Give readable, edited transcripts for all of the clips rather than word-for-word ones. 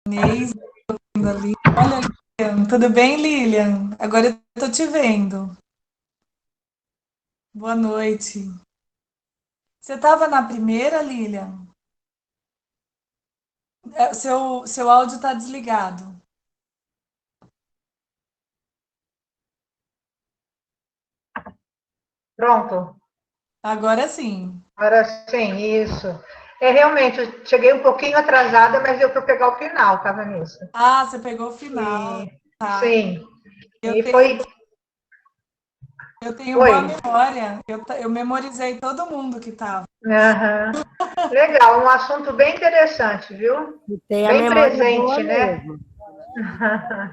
Inês ali. Olha, Lilian, tudo bem, Lilian? Agora eu tô te vendo. Boa noite. Você estava na primeira, Lilian? Seu áudio está desligado. Pronto, Agora sim. agora sim, isso. É, realmente, eu cheguei um pouquinho atrasada, mas deu para pegar o final, estava nisso. Ah, você pegou o final. E, Tá. sim, Eu e tenho, foi, eu tenho foi. boa memória. Eu memorizei todo mundo que estava. Aham. Legal, um assunto bem interessante, viu? E tem a Bem memória boa presente, né? mesmo.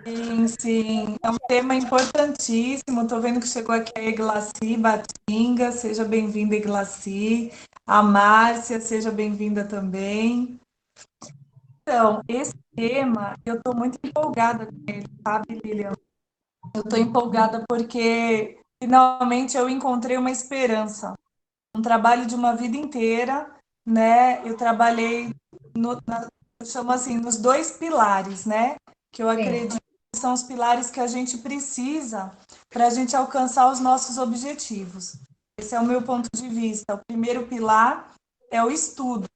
Sim, sim. É um tema importantíssimo. Estou vendo que chegou aqui a Eglaci Batinga. Seja bem-vinda, Eglaci. A Márcia, seja bem-vinda também. Então, esse tema, eu estou muito empolgada com ele, sabe, Lilian? Eu estou empolgada porque finalmente eu encontrei uma esperança. Um trabalho de uma vida inteira, né? Eu trabalhei, eu chamo assim, nos dois pilares, né? Que eu Sim, acredito que são os pilares que a gente precisa para a gente alcançar os nossos objetivos. Esse é o meu ponto de vista. O primeiro pilar é o estudo,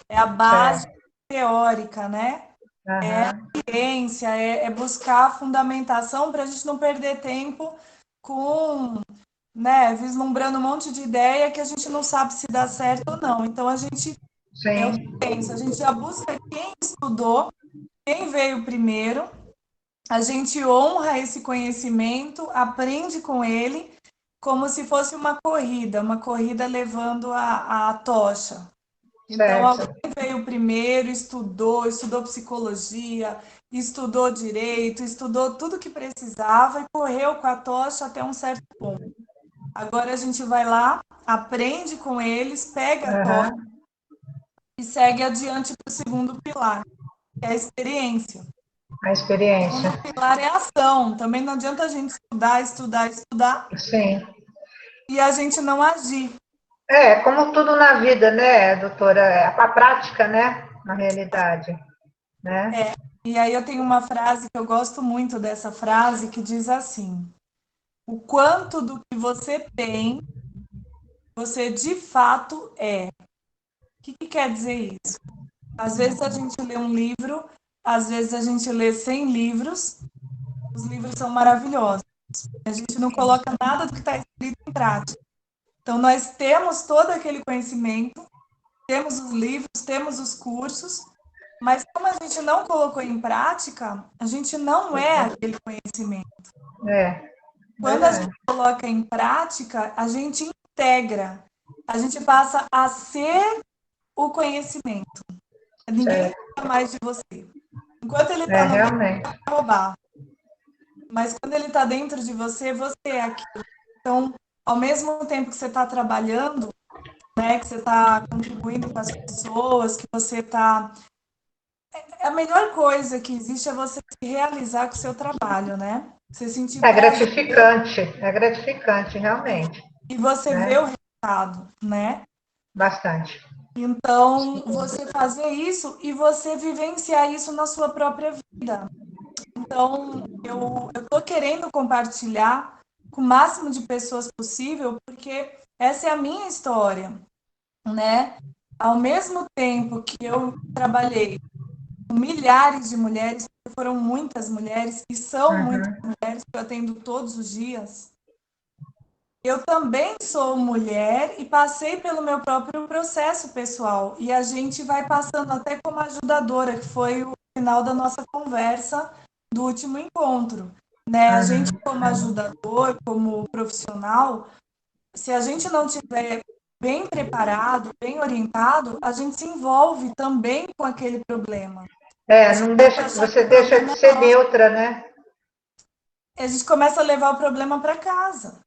é a base certo. teórica, né? Aham, Ciência, é buscar a fundamentação para a gente não perder tempo com, né, vislumbrando um monte de ideia que a gente não sabe se dá certo ou não. Então a gente é o que sim, pensa, a gente já busca quem estudou, quem veio primeiro, a gente honra esse conhecimento, aprende com ele como se fosse uma corrida levando a tocha. Então, alguém certo. veio primeiro, estudou psicologia, estudou direito, estudou tudo que precisava e correu com a tocha até um certo ponto. Agora a gente vai lá, aprende com eles, pega a tocha Aham, e segue adiante para o segundo pilar, que é a experiência. a O experiência. segundo pilar é a ação. Também não adianta a gente estudar, estudar, estudar Sim. e a gente não agir. É, como tudo na vida, né, doutora? É a prática, né? Na realidade, né? E aí eu tenho uma frase que eu gosto muito dessa frase que diz assim: o quanto do que você tem, você de fato é. O que quer dizer isso? Às vezes a gente lê um livro, às vezes a gente lê 100 livros, os livros são maravilhosos. A gente não coloca nada do que está escrito em prática. Então, nós temos todo aquele conhecimento, temos os livros, temos os cursos, mas como a gente não colocou em prática, a gente não é aquele conhecimento. É, Quando a gente verdade. coloca em prática, a gente integra, a gente passa a ser o conhecimento. Ninguém Certo. rouba mais de você. Enquanto ele está É, no livro, realmente. vai roubar. Mas quando ele está dentro de você, você é aquilo. Então, ao mesmo tempo que você está trabalhando, né, que você está contribuindo com as pessoas, que você está. A melhor coisa que existe é você se realizar com o seu trabalho, né? Você sentir prazer É gratificante, realmente, e você vê o né? resultado, né? Bastante. Então, você fazer isso e você vivenciar isso na sua própria vida. Então, eu tô querendo compartilhar com o máximo de pessoas possível, porque essa é a minha história, né? Ao mesmo tempo que eu trabalhei com milhares de mulheres, porque foram muitas mulheres, e são muitas Uhum. mulheres que eu atendo todos os dias, eu também sou mulher e passei pelo meu próprio processo pessoal. E a gente vai passando até como ajudadora, que foi o final da nossa conversa do último encontro. Né? A gente, Uhum. como ajudador, como profissional, se a gente não tiver bem preparado, bem orientado, a gente se envolve também com aquele problema. A É, gente não começa a deixa, achar que você o deixa de problema é ser nosso. neutra, né? A gente começa a levar o problema para casa.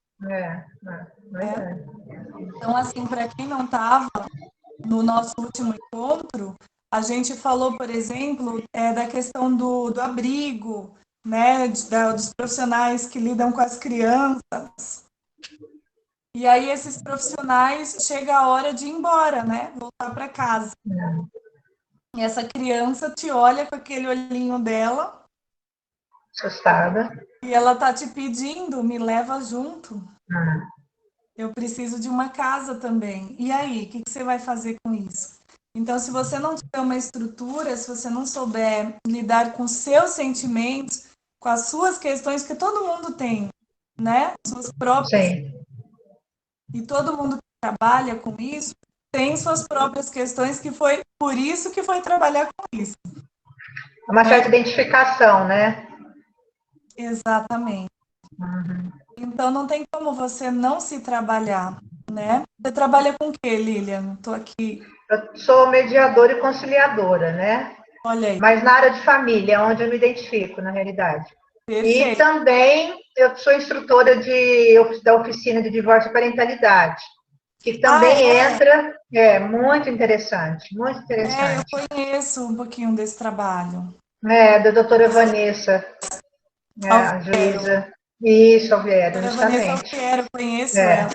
Verdade. Então, assim, para quem não estava no nosso último encontro, a gente falou, por exemplo, da questão do abrigo, né, dos profissionais que lidam com as crianças. E aí esses profissionais chega a hora de ir embora, né, voltar para casa. E essa criança te olha com aquele olhinho dela. Assustada. E ela tá te pedindo, me leva junto. Hum. Eu preciso de uma casa também. E aí, o que você vai fazer com isso? Então, se você não tiver uma estrutura, se você não souber lidar com seus sentimentos, com as suas questões, que todo mundo tem, né? Suas próprias. Sim. E todo mundo que trabalha com isso tem suas próprias questões, que foi por isso que foi trabalhar com isso. Uma Né? certa identificação, né? Exatamente. Uhum. Então, não tem como você não se trabalhar, né? Você trabalha com o quê, Lilian? Estou aqui. Eu sou mediadora e conciliadora, né? Olha aí. Mas na área de família, é onde eu me identifico, na realidade. E Perfeito. também eu sou instrutora da oficina de divórcio e parentalidade, que também entra, muito interessante, muito Eu interessante. conheço um pouquinho desse trabalho. Da doutora Vanessa, a Alfiero. juíza. Isso, Alviero, A Vanessa justamente. Alfiero, conheço É, ela.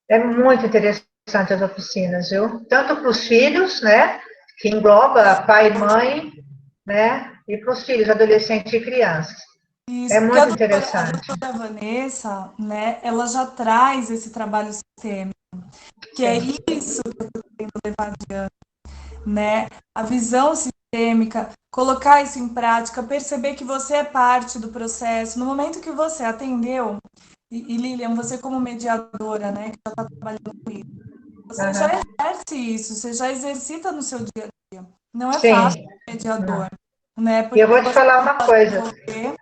é muito interessante as oficinas, viu? Tanto para os filhos, né? Que engloba pai e mãe, né? E para os filhos, adolescentes e crianças. Isso, É porque a muito interessante. doutora Vanessa, né, ela já traz esse trabalho sistêmico, que é Sim, isso que eu estou tentando levar adiante, né? A visão sistêmica, colocar isso em prática, perceber que você é parte do processo. No momento que você atendeu, e Lilian, você como mediadora, né, que já está trabalhando com isso, você já uhum. exerce isso, você já exercita no seu dia a dia. Não é fácil Sim. ser Não. mediador, né? E Porque eu vou te você falar tem uma que coisa. resolver.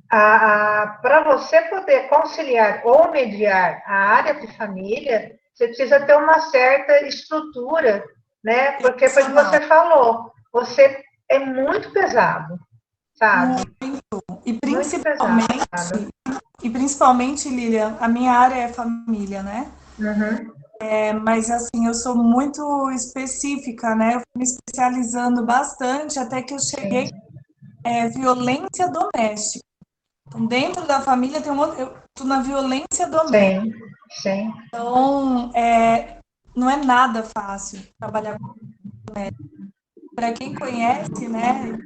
Para você poder conciliar ou mediar a área de família, você precisa ter uma certa estrutura, né? Porque foi o que Emocional. você falou. Você é muito pesado, sabe? Muito. E Muito pesado. principalmente, Lilian, a minha área é família, né? Uhum. Mas assim, eu sou muito específica, né? Eu fui me especializando bastante até que eu cheguei Sim, violência doméstica. Então, dentro da família tem um outro, eu tô na violência doméstica. sim, sim. Então, não é nada fácil trabalhar com médico. Para quem conhece, né?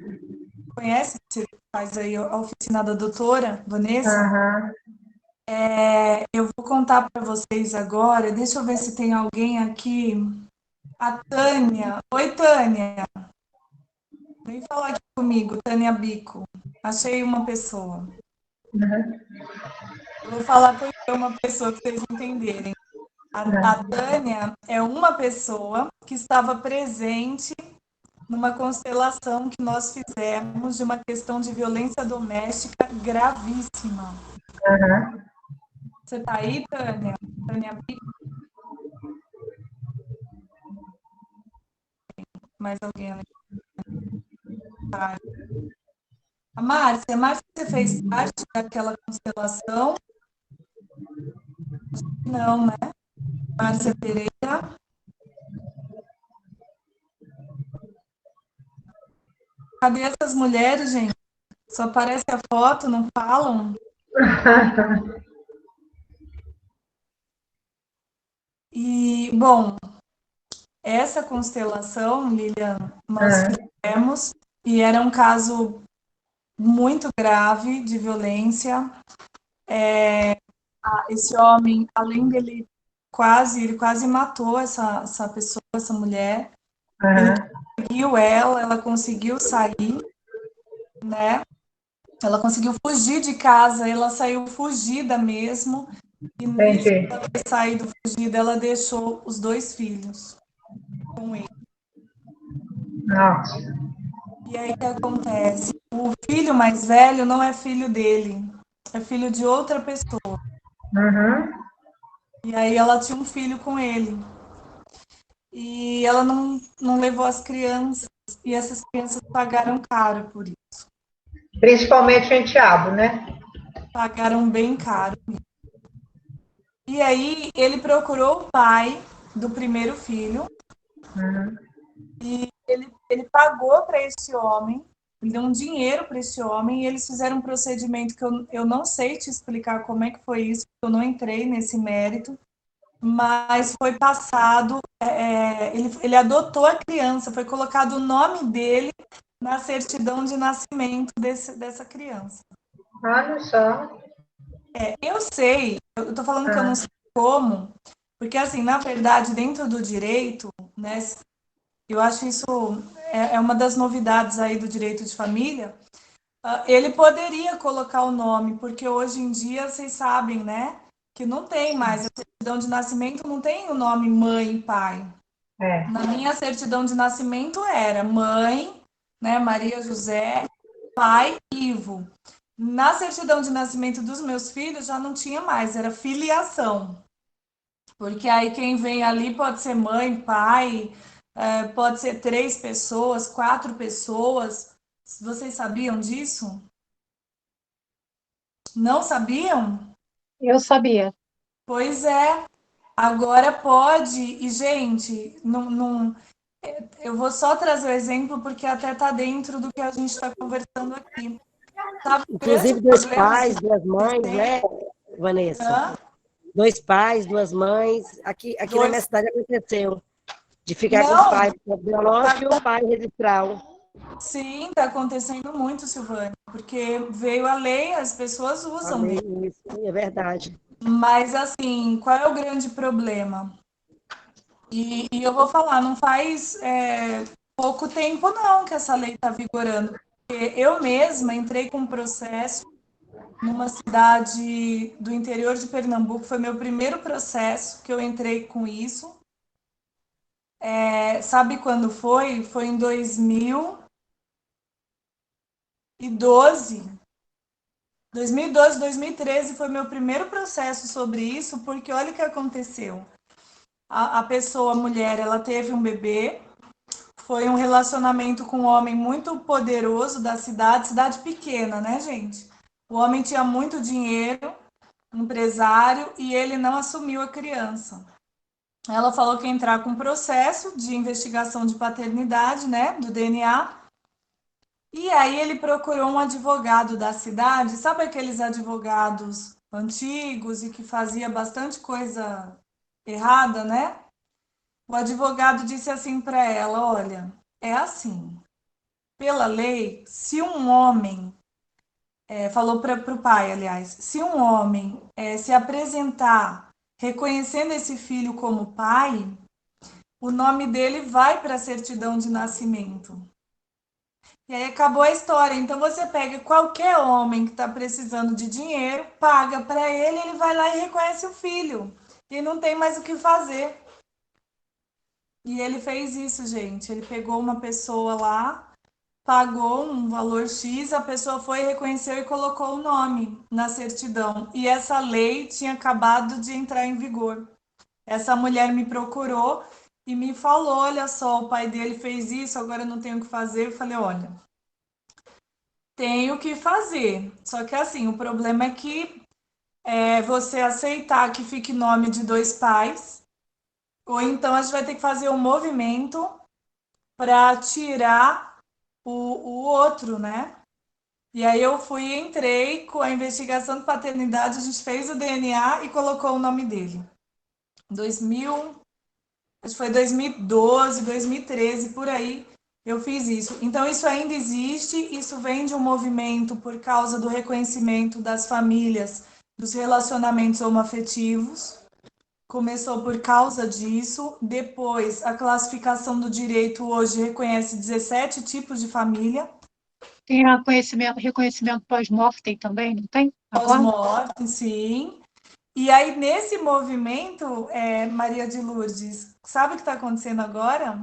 Conhece, você faz aí a oficina da doutora Vanessa. Uhum. Eu vou contar para vocês agora. Deixa eu ver se tem alguém aqui. A Tânia. Oi, Tânia. Vem falar aqui comigo, Tânia Bico. Achei uma pessoa. Uhum. Eu vou falar porque é uma pessoa que vocês entenderem. A Tânia é uma pessoa que estava presente numa constelação que nós fizemos de uma questão de violência doméstica gravíssima. Uhum. Você tá aí, Tânia? Tânia Bico? Mais alguém ali? A Márcia, você fez parte daquela constelação? Não, né? Márcia Pereira. Cadê essas mulheres, gente? Só aparece a foto, não falam? E, bom, essa constelação, Lilian, nós Uhum. fizemos e era um caso muito grave de violência. Esse homem, além dele ele quase matou essa pessoa, essa mulher. Ele Uhum. conseguiu ela conseguiu sair, né? Ela conseguiu fugir de casa, ela saiu fugida mesmo. E nisso Entendi. ela ter saído fugida, ela deixou os 2 filhos com ele. Nossa. E aí o que acontece? O filho mais velho não é filho dele, é filho de outra pessoa. Uhum. E aí ela tinha um filho com ele. E ela não levou as crianças, e essas crianças pagaram caro por isso. Principalmente o enteado, né? Pagaram bem caro. E aí ele procurou o pai do primeiro filho Uhum. e ele pagou para esse homem, ele deu um dinheiro para esse homem e eles fizeram um procedimento que eu não sei te explicar como é que foi isso, porque eu não entrei nesse mérito, mas foi passado, ele adotou a criança, foi colocado o nome dele na certidão de nascimento dessa criança. Olha só. Eu sei, eu estou falando que eu não sei como, porque, assim, na verdade, dentro do direito, né, eu acho isso é uma das novidades aí do direito de família, ele poderia colocar o nome, porque hoje em dia, vocês sabem, né, que não tem mais, a certidão de nascimento não tem o nome mãe e pai. É. Na minha certidão de nascimento era mãe, né, Maria José, pai, Ivo. Na certidão de nascimento dos meus filhos já não tinha mais, era filiação. Porque aí quem vem ali pode ser mãe, pai, pode ser 3 pessoas, 4 pessoas. Vocês sabiam disso? Não sabiam? Eu sabia. Pois é, agora pode. E, gente, eu vou só trazer o exemplo porque até está dentro do que a gente está conversando aqui. Sabe, o grande Inclusive, 2 problema pais, 2 mães, né, Vanessa? Hã? 2 pais, 2 mães. Aqui na minha cidade aconteceu. De ficar com os Não, pais biológicos e o pai registral. sim, está acontecendo muito, Silvânia, porque veio a lei, as pessoas usam Falei dele. isso, é verdade. Mas, assim, qual é o grande problema? E eu vou falar, não faz pouco tempo, não, que essa lei está vigorando. Porque eu mesma entrei com um processo numa cidade do interior de Pernambuco, foi meu primeiro processo que eu entrei com isso. Sabe quando foi? Foi em 2012. 2012, 2013 foi meu primeiro processo sobre isso, porque olha o que aconteceu. A pessoa, a mulher, ela teve um bebê, foi um relacionamento com um homem muito poderoso da cidade, cidade pequena, né, gente? O homem tinha muito dinheiro, empresário, e ele não assumiu a criança. Ela falou que ia entrar com um processo de investigação de paternidade, né, do DNA. E aí ele procurou um advogado da cidade, sabe aqueles advogados antigos e que fazia bastante coisa errada, né? O advogado disse assim para ela: olha, é assim, pela lei, se um homem, falou para o pai, aliás, se um homem se apresentar reconhecendo esse filho como pai, o nome dele vai para a certidão de nascimento. E aí acabou a história. Então você pega qualquer homem que está precisando de dinheiro, paga para ele, ele vai lá e reconhece o filho. E não tem mais o que fazer. E ele fez isso, gente. Ele pegou uma pessoa lá, pagou um valor X, a pessoa foi, reconheceu e colocou o nome na certidão. E essa lei tinha acabado de entrar em vigor. Essa mulher me procurou e me falou: olha só, o pai dele fez isso, agora eu não tenho o que fazer. Eu falei: olha, tenho que fazer. Só que assim, o problema é que você aceitar que fique nome de 2 pais, ou então a gente vai ter que fazer um movimento para tirar o outro, né? E aí eu fui, entrei com a investigação de paternidade, a gente fez o DNA e colocou o nome dele. 2000, acho que foi 2012, 2013, por aí, eu fiz isso. Então, isso ainda existe, isso vem de um movimento por causa do reconhecimento das famílias, dos relacionamentos homoafetivos. Começou por causa disso. Depois, a classificação do direito hoje reconhece 17 tipos de família. Tem reconhecimento pós-mortem também, não tem? Agora? Pós-morte, sim. E aí, nesse movimento, Maria de Lourdes, sabe o que está acontecendo agora?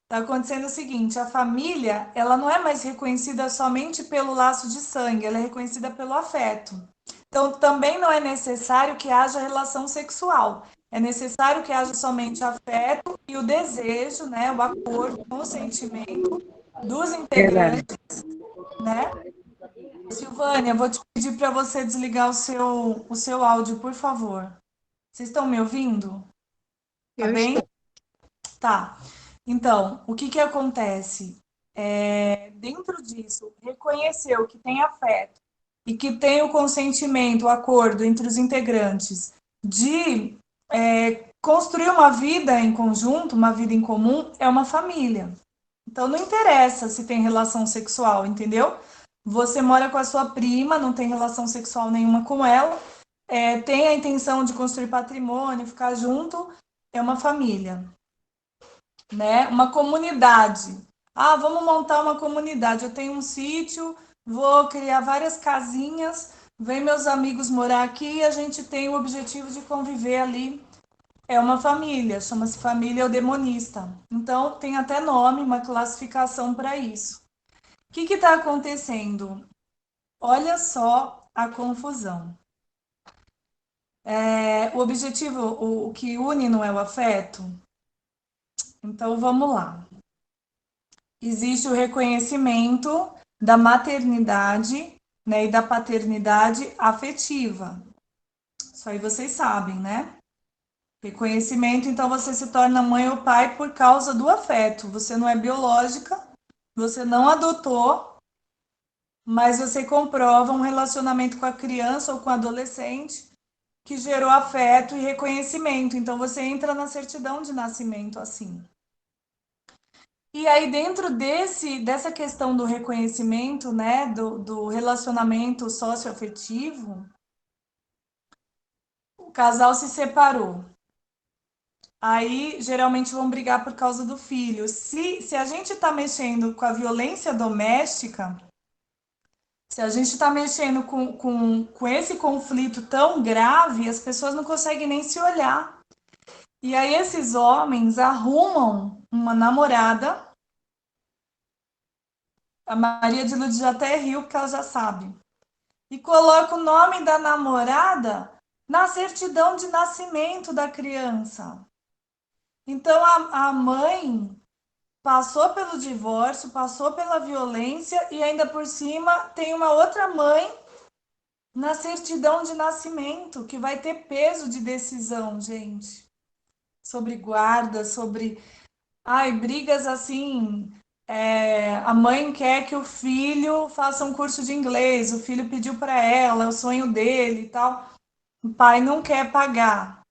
Está acontecendo o seguinte: a família, ela não é mais reconhecida somente pelo laço de sangue, ela é reconhecida pelo afeto. Então, também não é necessário que haja relação sexual. É necessário que haja somente afeto e o desejo, né, o acordo, o consentimento dos Verdade. integrantes, né? Silvânia, vou te pedir para você desligar o seu áudio, por favor. Vocês estão me ouvindo? Tá Eu bem? estou. Tá. Então, o que que acontece? Dentro disso, reconheceu que tem afeto e que tem o consentimento, o acordo entre os integrantes de construir uma vida em conjunto, uma vida em comum, é uma família. Então não interessa se tem relação sexual, entendeu? Você mora com a sua prima, não tem relação sexual nenhuma com ela, tem a intenção de construir patrimônio, ficar junto, é uma família, né? Uma comunidade. Ah, vamos montar uma comunidade. Eu tenho um sítio, vou criar várias casinhas, vem meus amigos morar aqui e a gente tem o objetivo de conviver ali. É uma família, chama-se família eudemonista. Então, tem até nome, uma classificação para isso. O que está acontecendo? Olha só a confusão. O objetivo, o que une não é o afeto? Então, vamos lá. Existe o reconhecimento da maternidade, né, e da paternidade afetiva. Isso aí vocês sabem, né? Reconhecimento, então você se torna mãe ou pai por causa do afeto. Você não é biológica, você não adotou, mas você comprova um relacionamento com a criança ou com o adolescente que gerou afeto e reconhecimento. Então você entra na certidão de nascimento assim. E aí, dentro dessa questão do reconhecimento, né, do relacionamento socioafetivo, o casal se separou. Aí, geralmente, vão brigar por causa do filho. Se a gente está mexendo com a violência doméstica, se a gente está mexendo com esse conflito tão grave, as pessoas não conseguem nem se olhar. E aí, esses homens arrumam uma namorada. A Maria de Lourdes já até riu, porque ela já sabe. E coloca o nome da namorada na certidão de nascimento da criança. Então, a mãe passou pelo divórcio, passou pela violência e ainda por cima tem uma outra mãe na certidão de nascimento, que vai ter peso de decisão, gente. Sobre guarda, sobre brigas assim. A mãe quer que o filho faça um curso de inglês, o filho pediu para ela, é o sonho dele e tal. O pai não quer pagar,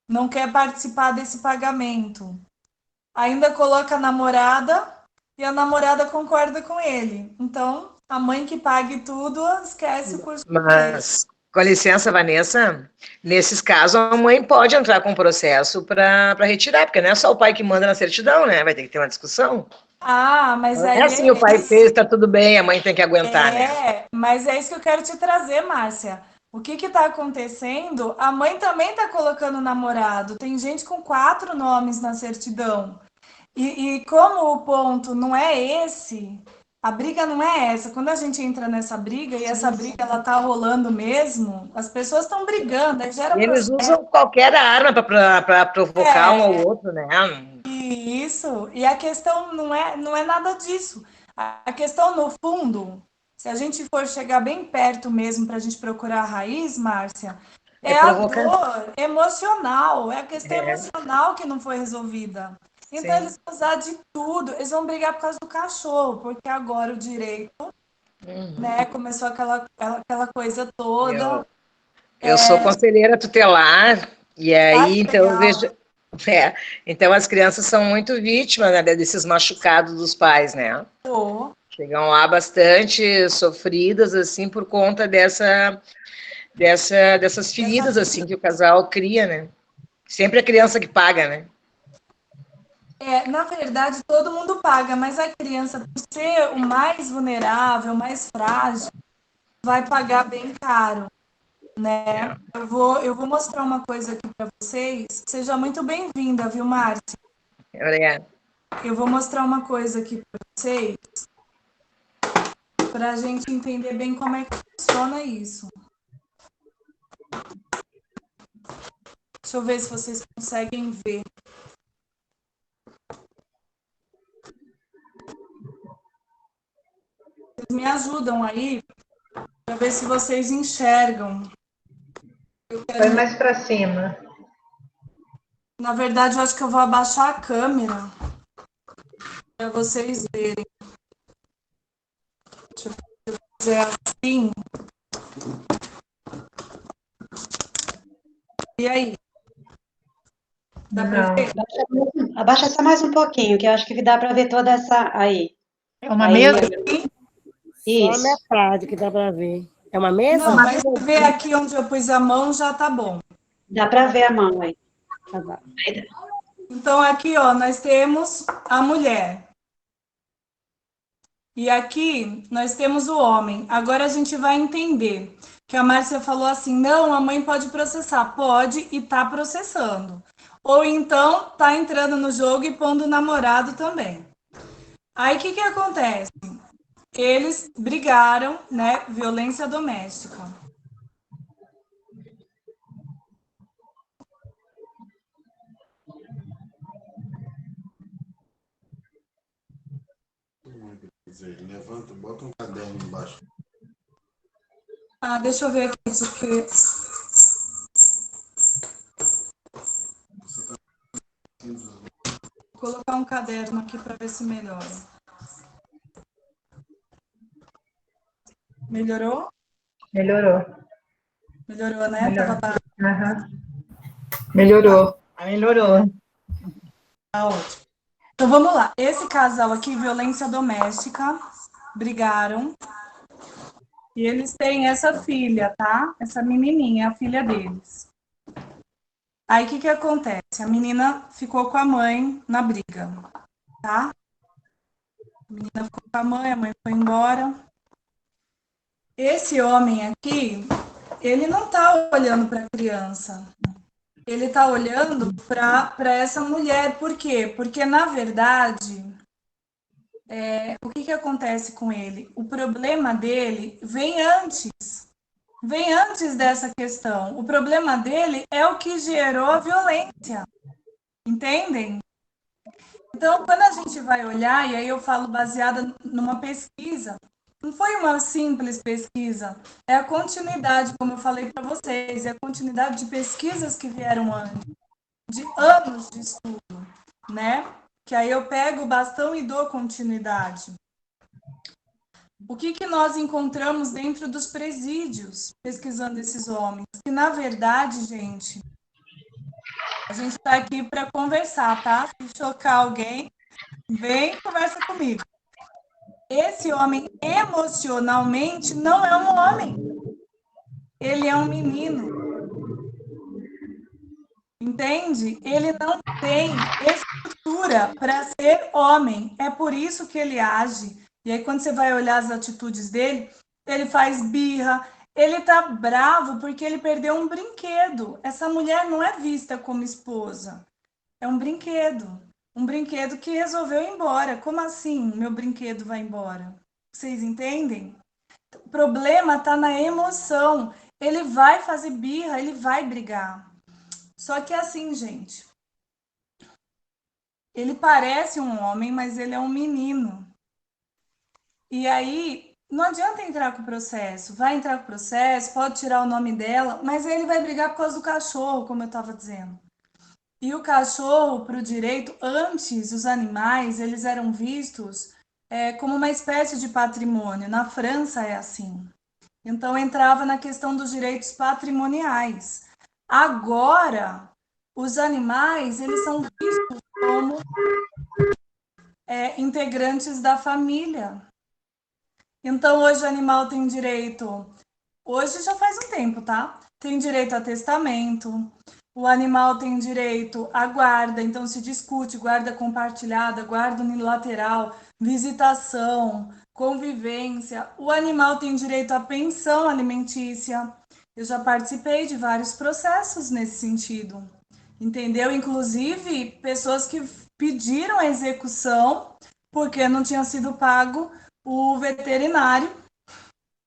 não quer participar desse pagamento. Ainda coloca a namorada e a namorada concorda com ele. Então, a mãe que pague tudo esquece o curso de inglês. Mas, com licença, Vanessa, nesses casos a mãe pode entrar com um processo para retirar, porque não é só o pai que manda na certidão, né? Vai ter que ter uma discussão. Mas Não aí é assim, o pai fez, tá tudo bem, a mãe tem que aguentar, né? Mas é isso que eu quero te trazer, Márcia. O que está acontecendo? A mãe também está colocando namorado. Tem gente com 4 nomes na certidão. E como o ponto não é esse, a briga não é essa. Quando a gente entra nessa briga, e essa briga ela tá rolando mesmo, as pessoas estão brigando, aí gera Eles usam qualquer arma para provocar um ao outro, né? Isso, e a questão não é nada disso. A questão, no fundo, se a gente for chegar bem perto mesmo para a gente procurar a raiz, Márcia, é a dor emocional, é a questão emocional que não foi resolvida. Então, Sim. eles vão usar de tudo, eles vão brigar por causa do cachorro, porque agora o direito, né, começou aquela coisa toda. Eu sou conselheira tutelar, e aí, então, eu vejo. Então, as crianças são muito vítimas, né, desses machucados dos pais, né? Chegam lá bastante sofridas, assim, por conta dessas feridas, assim, que o casal cria, né? Sempre a criança que paga, né? Na verdade, todo mundo paga, mas a criança, por ser o mais vulnerável, o mais frágil, vai pagar bem caro, né? Eu vou mostrar uma coisa aqui para vocês. Seja muito bem-vinda, viu, Márcia? Obrigada. Eu vou mostrar uma coisa aqui para vocês, para a gente entender bem como é que funciona isso. Deixa eu ver se vocês conseguem ver. Vocês me ajudam aí para ver se vocês enxergam. Vai mais para cima. Na verdade, eu acho que eu vou abaixar a câmera para vocês verem. Deixa eu fazer assim. E aí? Dá para ver? Abaixa só mais um pouquinho, que eu acho que dá para ver toda essa... Aí. É uma Aí, mesa? Só a isso. metade que dá para ver. É uma mesa? Não, mas se ver aqui onde eu pus a mão, já tá bom. Dá para ver a mão aí. Ah, tá. Então, aqui, ó, nós temos a mulher. E aqui nós temos o homem. Agora a gente vai entender que a Márcia falou assim: não, a mãe pode processar. Pode e tá processando. Ou então tá entrando no jogo e pondo o namorado também. Aí o que acontece? Eles brigaram, né? Violência doméstica. Levanta, bota um caderno embaixo. Ah, deixa eu ver aqui, porque... Vou colocar um caderno aqui para ver se melhora. Melhorou? Melhorou. Melhorou, né? Melhorou. Melhorou. Melhorou. Tá ótimo. Então vamos lá. Esse casal aqui, violência doméstica, brigaram. E eles têm essa filha, tá? Essa menininha, a filha deles. Aí o que acontece? A menina ficou com a mãe na briga, tá? A menina ficou com a mãe foi embora. Esse homem aqui, ele não tá olhando para a criança. Ele tá olhando para essa mulher. Por quê? Porque, na verdade, o que acontece com ele? O problema dele vem antes dessa questão. O problema dele é o que gerou a violência. Entendem? Então, quando a gente vai olhar, e aí eu falo baseada numa pesquisa, não foi uma simples pesquisa, é a continuidade, como eu falei para vocês, é a continuidade de pesquisas que vieram antes, de anos de estudo, né? Que aí eu pego o bastão e dou continuidade. O que nós encontramos dentro dos presídios, pesquisando esses homens? Que, na verdade, gente, a gente está aqui para conversar, tá? Se chocar alguém, vem e conversa comigo. Esse homem, emocionalmente, não é um homem. Ele é um menino. Entende? Ele não tem estrutura para ser homem. É por isso que ele age. E aí, quando você vai olhar as atitudes dele, ele faz birra, ele tá bravo porque ele perdeu um brinquedo. Essa mulher não é vista como esposa. É um brinquedo. Um brinquedo que resolveu ir embora. Como assim meu brinquedo vai embora? Vocês entendem? O problema está na emoção. Ele vai fazer birra, ele vai brigar. Só que assim, gente, ele parece um homem, mas ele é um menino. E aí, não adianta entrar com o processo. Vai entrar com o processo, pode tirar o nome dela, mas ele vai brigar por causa do cachorro, como eu estava dizendo. E o cachorro, para o direito, antes, os animais, eles eram vistos como uma espécie de patrimônio. Na França é assim. Então, entrava na questão dos direitos patrimoniais. Agora, os animais, eles são vistos como integrantes da família. Então, hoje o animal tem direito... Hoje já faz um tempo, tá? Tem direito a testamento, o animal tem direito à guarda, então se discute guarda compartilhada, guarda unilateral, visitação, convivência. O animal tem direito à pensão alimentícia. Eu já participei de vários processos nesse sentido, entendeu? Inclusive, pessoas que pediram a execução porque não tinha sido pago o veterinário,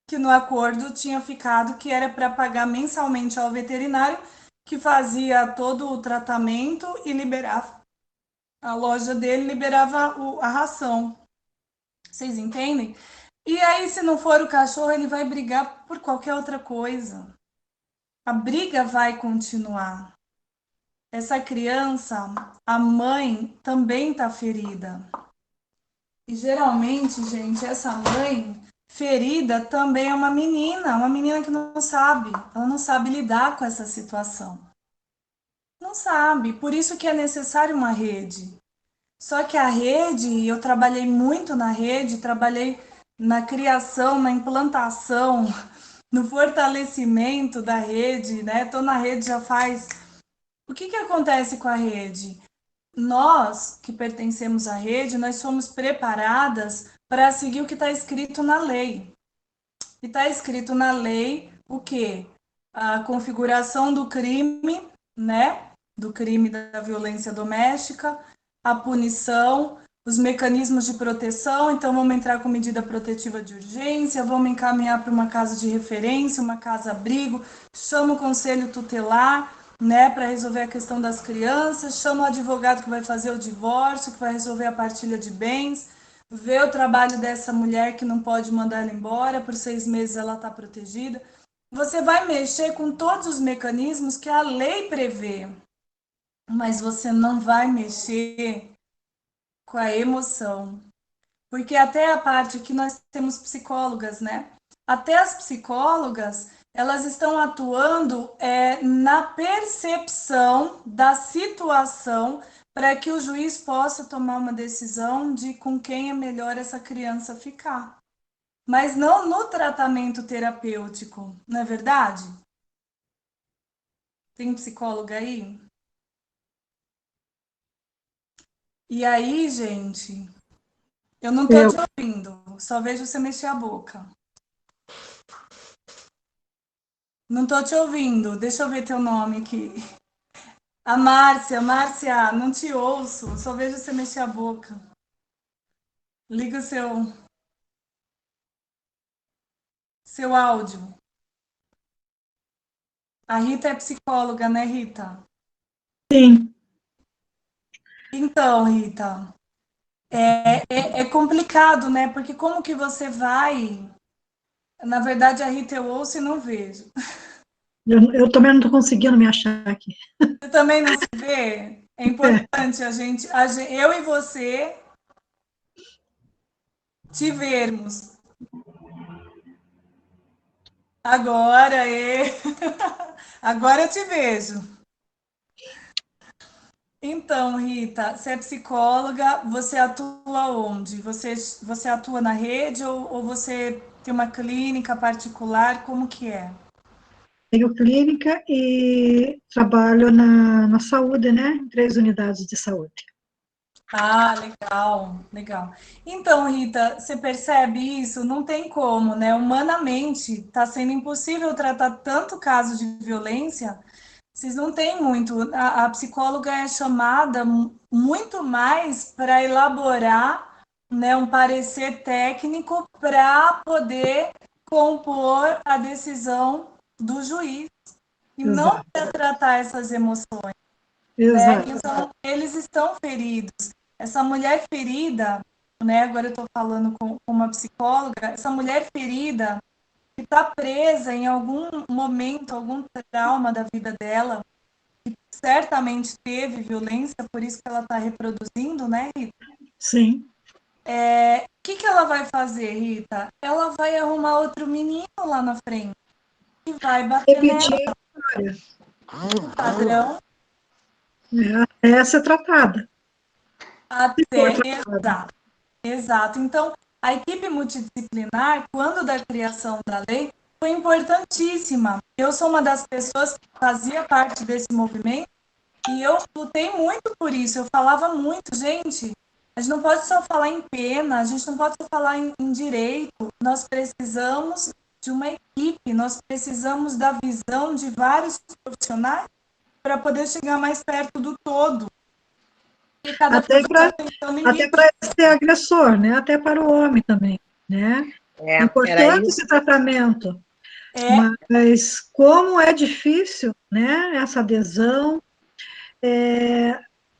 que no acordo tinha ficado que era para pagar mensalmente ao veterinário, que fazia todo o tratamento e liberava, a loja dele liberava a ração. Vocês entendem? E aí, se não for o cachorro, ele vai brigar por qualquer outra coisa. A briga vai continuar. Essa criança, a mãe também está ferida. E geralmente, gente, essa mãe ferida também é uma menina que não sabe, ela não sabe lidar com essa situação. Não sabe. Por isso que é necessário uma rede. Só que a rede, eu trabalhei muito na rede, trabalhei na criação, na implantação, no fortalecimento da rede, né? Estou na rede já faz... O que acontece com a rede? Nós, que pertencemos à rede, nós somos preparadas para seguir o que está escrito na lei. E está escrito na lei o quê? A configuração do crime, né? Do crime da violência doméstica, a punição, os mecanismos de proteção. Então, vamos entrar com medida protetiva de urgência, vamos encaminhar para uma casa de referência, uma casa-abrigo, chama o conselho tutelar, né, para resolver a questão das crianças, chama o advogado que vai fazer o divórcio, que vai resolver a partilha de bens, vê o trabalho dessa mulher que não pode mandar ela embora, por 6 meses ela está protegida. Você vai mexer com todos os mecanismos que a lei prevê, mas você não vai mexer com a emoção. Porque até a parte que nós temos psicólogas, né? Até as psicólogas, elas estão atuando na percepção da situação para que o juiz possa tomar uma decisão de com quem é melhor essa criança ficar. Mas não no tratamento terapêutico, não é verdade? Tem psicóloga aí? E aí, gente, eu não estou te ouvindo, só vejo você mexer a boca. Não estou te ouvindo, deixa eu ver teu nome aqui. A Márcia, não te ouço, só vejo você mexer a boca. Liga o seu áudio. A Rita é psicóloga, né, Rita? Sim. Então, Rita, é complicado, né? Porque como que você vai... Na verdade, a Rita eu ouço e não vejo. Eu também não estou conseguindo me achar aqui. Você também não se vê? É importante eu e você te vermos. Agora agora eu te vejo. Então, Rita, você é psicóloga, você atua onde? Você atua na rede ou você tem uma clínica particular? Como que é? Tenho clínica e trabalho na saúde, né? Em 3 unidades de saúde. Ah, legal, legal. Então, Rita, você percebe isso? Não tem como, né? Humanamente, está sendo impossível tratar tanto caso de violência. Vocês não têm muito. A psicóloga é chamada muito mais para elaborar, né, um parecer técnico para poder compor a decisão do juiz e não para tratar essas emoções. Né? Então, eles estão feridos. Essa mulher ferida, né? Agora eu estou falando com uma psicóloga, essa mulher ferida que está presa em algum momento, algum trauma da vida dela, que certamente teve violência, por isso que ela está reproduzindo, né, Rita? Sim. O que ela vai fazer, Rita? Ela vai arrumar outro menino lá na frente e vai bater nela. Padrão. Até ser tratada. Exato. Então, a equipe multidisciplinar, quando da criação da lei, foi importantíssima. Eu sou uma das pessoas que fazia parte desse movimento e eu lutei muito por isso. Eu falava muito, gente, a gente não pode só falar em pena, a gente não pode só falar em direito, nós precisamos de uma equipe, nós precisamos da visão de vários profissionais para poder chegar mais perto do todo. Até para ser agressor, né? Até para o homem também, né? É importante esse tratamento. Mas como é difícil, né? Essa adesão,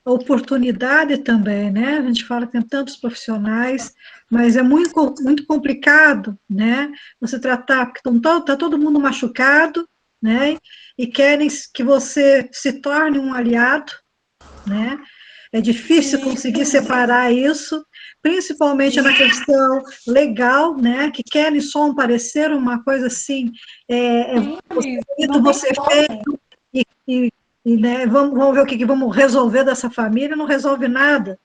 oportunidade também, né? A gente fala que tem tantos profissionais, mas é muito, muito complicado, né? Você tratar, porque está todo mundo machucado, né? E querem que você se torne um aliado, né? É difícil conseguir separar isso, principalmente na questão legal, né? Que querem só um parecer, uma coisa assim, você feito, e E, né, vamos ver o que vamos resolver dessa família, não resolve nada,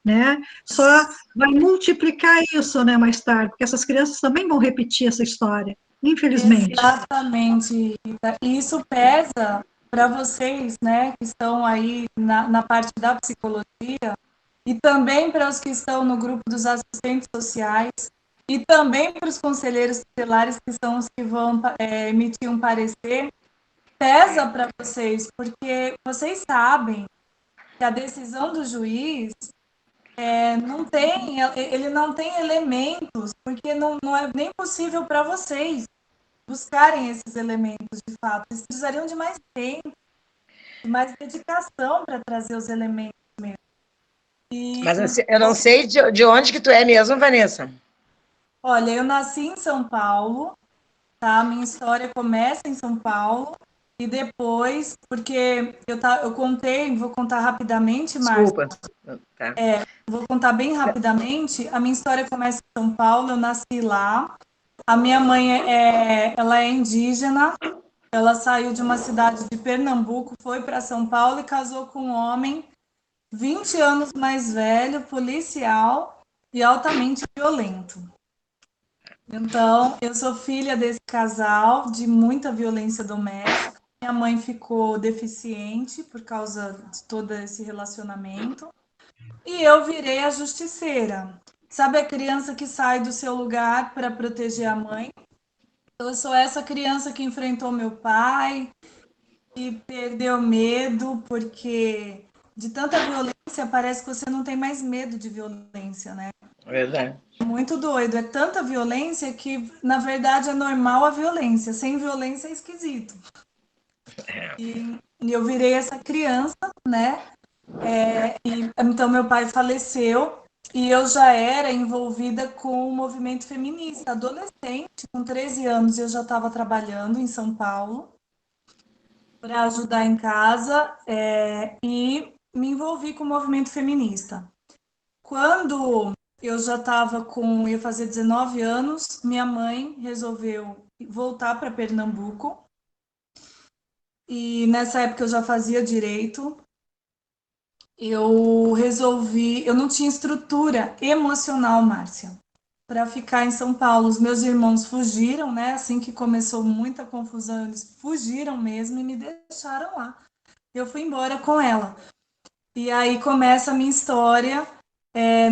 né? Só vai multiplicar isso, né, mais tarde, porque essas crianças também vão repetir essa história, infelizmente. Exatamente, Rita. E isso pesa para vocês, né, que estão aí na parte da psicologia, e também para os que estão no grupo dos assistentes sociais, e também para os conselheiros tutelares, que são os que vão emitir um parecer, pesa para vocês, porque vocês sabem que a decisão do juiz ele não tem elementos, porque não é nem possível para vocês buscarem esses elementos de fato. Eles precisariam de mais tempo, de mais dedicação para trazer os elementos mesmo. Mas assim, eu não sei de onde que tu é mesmo, Vanessa. Olha, eu nasci em São Paulo, tá? Minha história começa em São Paulo e depois, porque eu contei, vou contar rapidamente, Márcia. Desculpa. Tá. Vou contar bem rapidamente. A minha história começa em São Paulo, eu nasci lá. A minha mãe ela é indígena. Ela saiu de uma cidade de Pernambuco, foi para São Paulo e casou com um homem 20 anos mais velho, policial e altamente violento. Então, eu sou filha desse casal, de muita violência doméstica. Minha mãe ficou deficiente por causa de todo esse relacionamento. E eu virei a justiceira. Sabe a criança que sai do seu lugar para proteger a mãe? Eu sou essa criança que enfrentou meu pai e perdeu medo, porque de tanta violência parece que você não tem mais medo de violência, né? Verdade. Muito doido. É tanta violência que, na verdade, é normal a violência. Sem violência é esquisito. E eu virei essa criança, né? Então, meu pai faleceu e eu já era envolvida com o movimento feminista. Adolescente, com 13 anos, eu já estava trabalhando em São Paulo para ajudar em casa e me envolvi com o movimento feminista. Quando eu já estava ia fazer 19 anos, minha mãe resolveu voltar para Pernambuco. E nessa época eu já fazia direito. Eu não tinha estrutura emocional, Márcia, para ficar em São Paulo. Os meus irmãos fugiram, né? Assim que começou muita confusão, eles fugiram mesmo e me deixaram lá. Eu fui embora com ela. E aí começa a minha história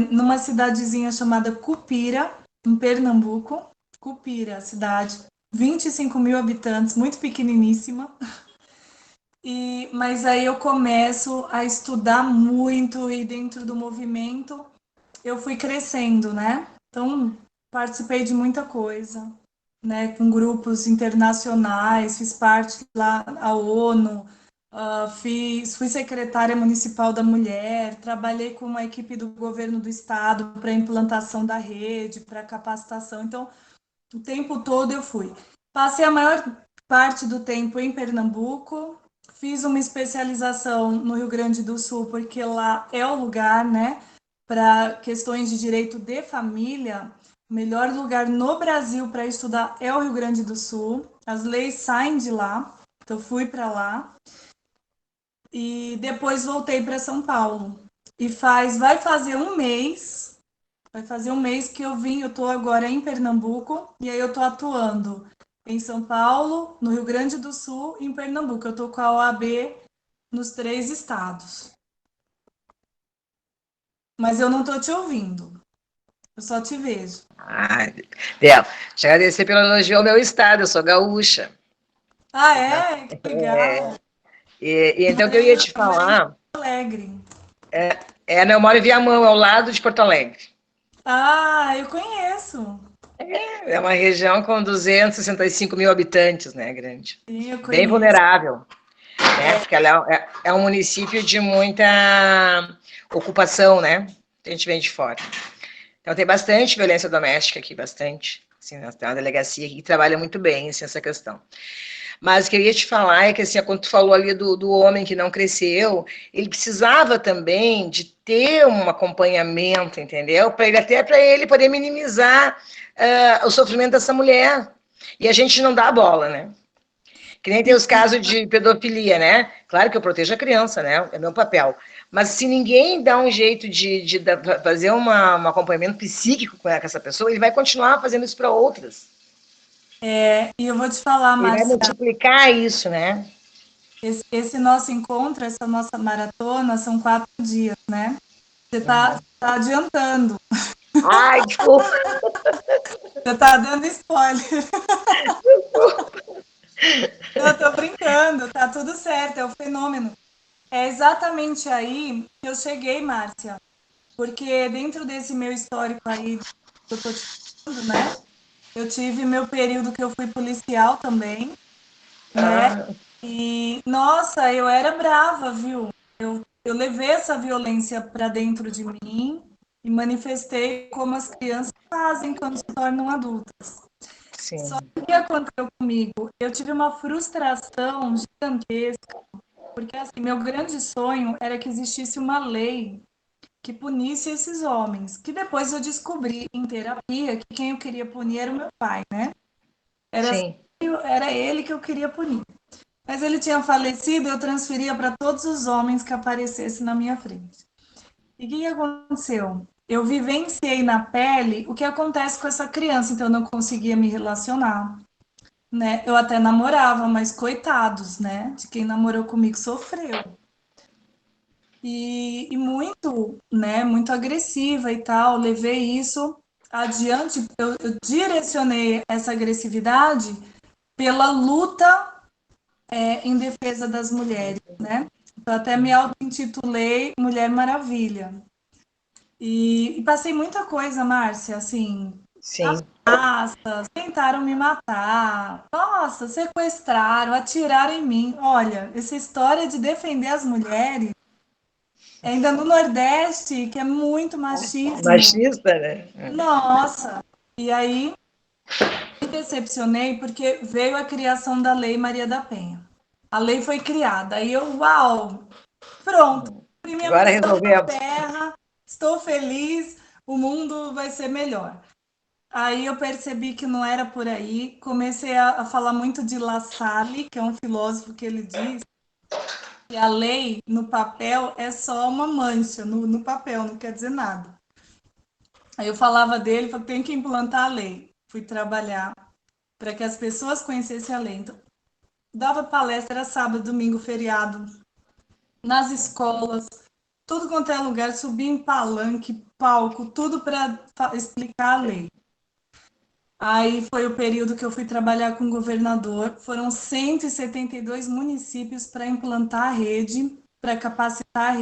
numa cidadezinha chamada Cupira, em Pernambuco. Cupira, cidade, 25 mil habitantes, muito pequeniníssima. Mas aí eu começo a estudar muito e dentro do movimento eu fui crescendo, né? Então, participei de muita coisa, né? Com grupos internacionais, fiz parte lá da ONU, fui secretária municipal da mulher, trabalhei com uma equipe do governo do estado para implantação da rede, para capacitação. Então, o tempo todo eu fui. Passei a maior parte do tempo em Pernambuco, fiz uma especialização no Rio Grande do Sul, porque lá é o lugar, né, para questões de direito de família. O melhor lugar no Brasil para estudar é o Rio Grande do Sul. As leis saem de lá, então fui para lá. E depois voltei para São Paulo. E vai fazer um mês que eu estou agora em Pernambuco, e aí eu estou atuando em São Paulo, no Rio Grande do Sul e em Pernambuco. Eu estou com a OAB nos 3 estados. Mas eu não estou te ouvindo. Eu só te vejo. Bel, te agradecer pelo elogio ao meu estado, eu sou gaúcha. Ah, é? Que legal. E então o que eu ia te falar... Alegre. Eu moro em Viamão, ao lado de Porto Alegre. Ah, eu conheço. É uma região com 265 mil habitantes, né, grande. Sim, eu conheço. Bem vulnerável, né, porque ela é um município de muita ocupação, né, a gente vem de fora. Então tem bastante violência doméstica aqui, bastante. Assim, nós temos uma delegacia aqui que trabalha muito bem assim, essa questão. Mas o que eu ia te falar é que, assim, quando tu falou ali do homem que não cresceu, ele precisava também de ter um acompanhamento, entendeu? Até para ele poder minimizar o sofrimento dessa mulher. E a gente não dá a bola, né? Que nem tem os casos de pedofilia, né? Claro que eu protejo a criança, né? É meu papel. Mas se ninguém dá um jeito de fazer um acompanhamento psíquico com essa pessoa, ele vai continuar fazendo isso para outras. E eu vou te falar, Ele vai Márcia, multiplicar isso, né? esse nosso encontro, essa nossa maratona, são 4 dias, né? Você tá adiantando. Ai, desculpa. Você tá dando spoiler. Eu tô brincando, tá tudo certo, é o fenômeno. É exatamente aí que eu cheguei, Márcia. Porque dentro desse meu histórico aí, que eu tô te falando, né? Eu tive meu período que eu fui policial também, né? E, nossa, eu era brava, viu? Eu levei essa violência para dentro de mim e manifestei como as crianças fazem quando se tornam adultas. Sim. Só que o que aconteceu comigo? Eu tive uma frustração gigantesca, porque assim, meu grande sonho era que existisse uma lei que punisse esses homens, que depois eu descobri em terapia que quem eu queria punir era o meu pai, né? Sim. Era ele que eu queria punir. Mas ele tinha falecido, eu transferia para todos os homens que aparecessem na minha frente. E o que aconteceu? Eu vivenciei na pele o que acontece com essa criança, então eu não conseguia me relacionar, né? Eu até namorava, mas coitados, né? De quem namorou comigo sofreu. E muito, né? Muito agressiva e tal. Levei isso adiante. Eu direcionei essa agressividade pela luta em defesa das mulheres, né? Eu até me auto-intitulei Mulher Maravilha. E passei muita coisa, Márcia, assim, Sim. ameaças, tentaram me matar, nossa, sequestraram, atiraram em mim. Olha, essa história de defender as mulheres, ainda no Nordeste, que é muito machismo. Machista, né? Nossa, e aí me decepcionei porque veio a criação da Lei Maria da Penha. A lei foi criada, aí eu, uau, pronto, cumpri minha Agora missão na resolvemos. Terra, estou feliz, o mundo vai ser melhor. Aí eu percebi que não era por aí, comecei a falar muito de La Salle, que é um filósofo que ele diz que a lei no papel é só uma mancha no papel, não quer dizer nada. Aí eu falava dele, falei, tem que implantar a lei. Fui trabalhar para que as pessoas conhecessem a lei. Então, dava palestra sábado, domingo, feriado, nas escolas, tudo quanto é lugar, subia em palanque, palco, tudo para explicar a lei. Aí foi o período que eu fui trabalhar com o governador. Foram 172 municípios para implantar a rede, para capacitar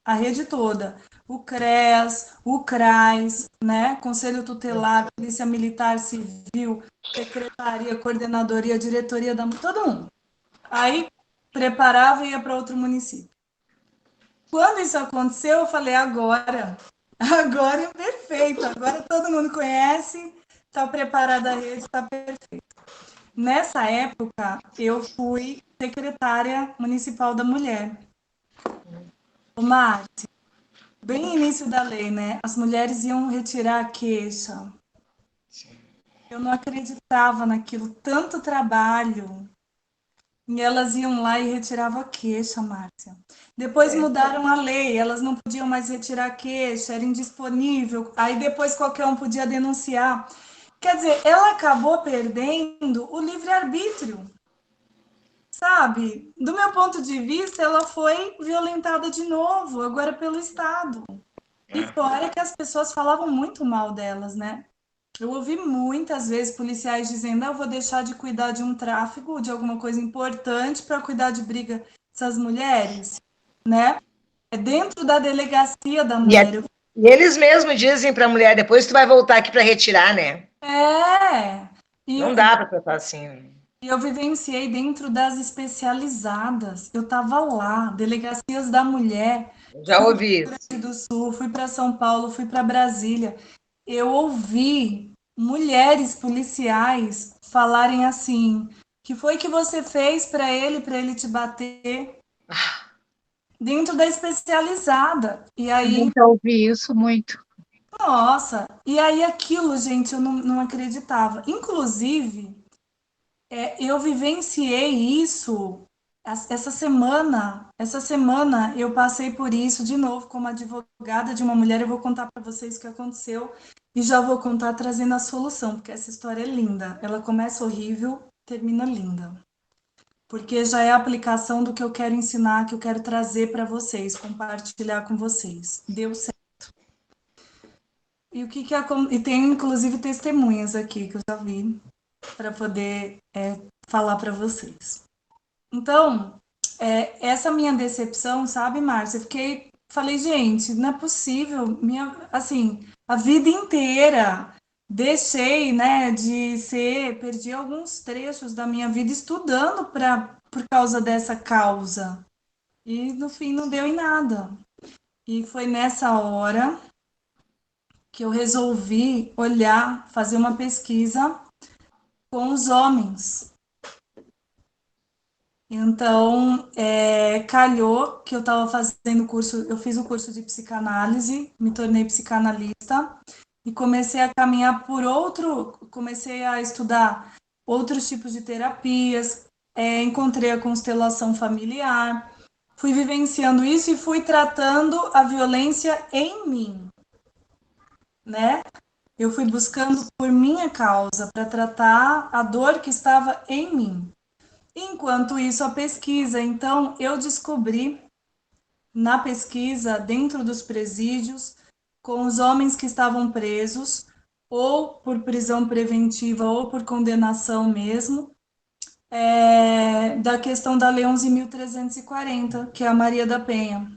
a rede toda. O CREAS, o CRAS, né? Conselho Tutelar, Polícia Militar Civil, Secretaria, Coordenadoria, Diretoria da... Todo mundo. Aí preparava e ia para outro município. Quando isso aconteceu, eu falei, agora é perfeito, agora todo mundo conhece, está preparada a rede, está perfeito. Nessa época, eu fui secretária municipal da mulher. O Márcio, bem no início da lei, né? As mulheres iam retirar a queixa. Eu não acreditava naquilo, tanto trabalho. E elas iam lá e retiravam a queixa, Márcia. Depois mudaram a lei, elas não podiam mais retirar a queixa, era indisponível. Aí depois qualquer um podia denunciar. Quer dizer, ela acabou perdendo o livre-arbítrio, sabe? Do meu ponto de vista, ela foi violentada de novo, agora pelo Estado. E fora que as pessoas falavam muito mal delas, né? Eu ouvi muitas vezes policiais dizendo: eu vou deixar de cuidar de um tráfico, de alguma coisa importante, para cuidar de briga dessas mulheres, né? É dentro da delegacia da mulher. E eles mesmos dizem para a mulher: depois tu vai voltar aqui para retirar, né? É. Não dá para tratar assim. E eu vivenciei dentro das especializadas. Eu estava lá, delegacias da mulher. Já ouvi isso. Rio Grande do Sul, fui para São Paulo, fui para Brasília. Eu ouvi mulheres policiais falarem assim: que foi que você fez para ele te bater? Dentro da especializada. E aí, Eu ouvi isso muito. nossa, e aí aquilo, gente, eu não acreditava. Inclusive, eu vivenciei isso essa semana. Essa semana eu passei por isso de novo como advogada de uma mulher. Eu vou contar para vocês o que aconteceu e já vou contar trazendo a solução, porque essa história é linda. Ela começa horrível, termina linda. Porque já é a aplicação do que eu quero ensinar, que eu quero trazer para vocês, compartilhar com vocês. Deu certo. E o que e tem inclusive testemunhas aqui que eu já vi para poder falar para vocês. Então, essa minha decepção, sabe, Márcia? Falei, gente, não é possível, assim, a vida inteira deixei, né, perdi alguns trechos da minha vida estudando por causa dessa causa. E no fim não deu em nada. E foi nessa hora que eu resolvi olhar, fazer uma pesquisa com os homens. Então, calhou que eu estava fazendo eu fiz o curso de psicanálise, me tornei psicanalista e comecei a caminhar comecei a estudar outros tipos de terapias, encontrei a constelação familiar, fui vivenciando isso e fui tratando a violência em mim, né? Eu fui buscando por minha causa, para tratar a dor que estava em mim. Enquanto isso, a pesquisa. Então, eu descobri na pesquisa, dentro dos presídios, com os homens que estavam presos, ou por prisão preventiva, ou por condenação mesmo, da questão da Lei 11.340, que é a Maria da Penha.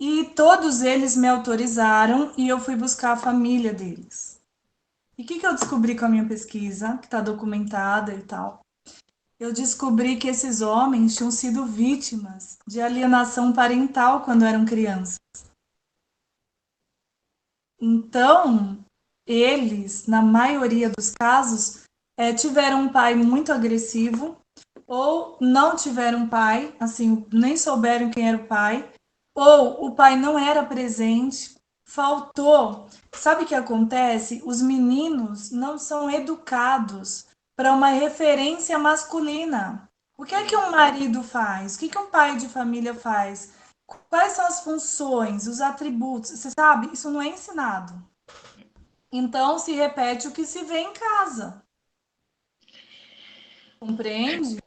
E todos eles me autorizaram e eu fui buscar a família deles. E o que eu descobri com a minha pesquisa, que está documentada e tal? Eu descobri que esses homens tinham sido vítimas de alienação parental quando eram crianças. Então, eles, na maioria dos casos, tiveram um pai muito agressivo ou não tiveram pai, assim, nem souberam quem era o pai, ou o pai não era presente, faltou. Sabe o que acontece? Os meninos não são educados para uma referência masculina. O que é que um marido faz? O que um pai de família faz? Quais são as funções, os atributos? Você sabe? Isso não é ensinado. Então, se repete o que se vê em casa. Compreende?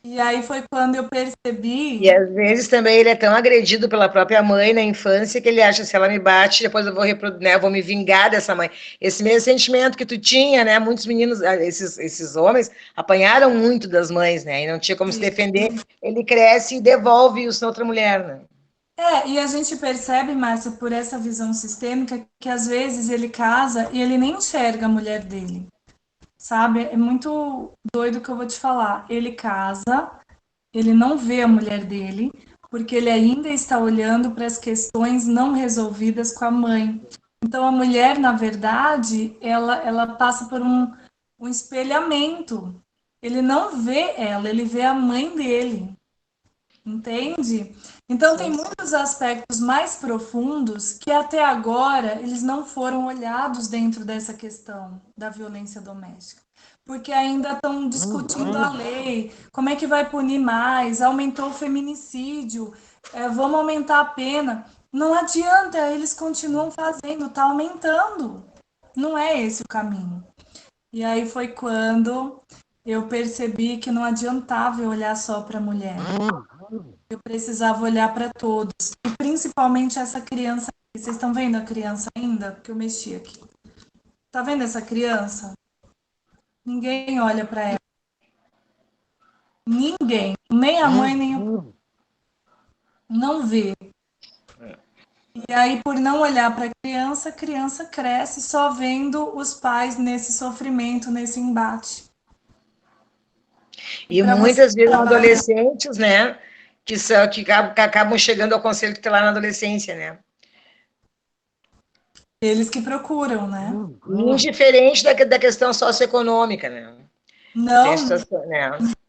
E aí foi quando eu percebi... E às vezes também ele é tão agredido pela própria mãe na infância que ele acha, se ela me bate, depois eu vou vou me vingar dessa mãe. Esse mesmo sentimento que tu tinha, né? Muitos meninos, esses homens, apanharam muito das mães, né? E não tinha como se defender. Ele cresce e devolve isso na outra mulher, né? E a gente percebe, Márcia, por essa visão sistêmica, que às vezes ele casa e ele nem enxerga a mulher dele. Sabe? É muito doido o que eu vou te falar. Ele casa, ele não vê a mulher dele, porque ele ainda está olhando para as questões não resolvidas com a mãe. Então, a mulher, na verdade, ela passa por um espelhamento. Ele não vê ela, ele vê a mãe dele. Entende? Então, tem muitos aspectos mais profundos que até agora eles não foram olhados dentro dessa questão da violência doméstica. Porque ainda estão discutindo a lei, como é que vai punir mais, aumentou o feminicídio, vamos aumentar a pena. Não adianta, eles continuam fazendo, está aumentando. Não é esse o caminho. E aí foi quando eu percebi que não adiantava eu olhar só para a mulher. Eu precisava olhar para todos, e principalmente essa criança. Vocês estão vendo a criança ainda? Porque eu mexi aqui. Tá vendo essa criança? Ninguém olha para ela. Ninguém. Nem a mãe, nem o pai. Não vê. E aí, por não olhar para a criança cresce só vendo os pais nesse sofrimento, nesse embate. E muitas vezes adolescentes, né? Que acabam chegando ao conselho que está lá na adolescência, né? Eles que procuram, né? Indiferente da questão socioeconômica, né? Não,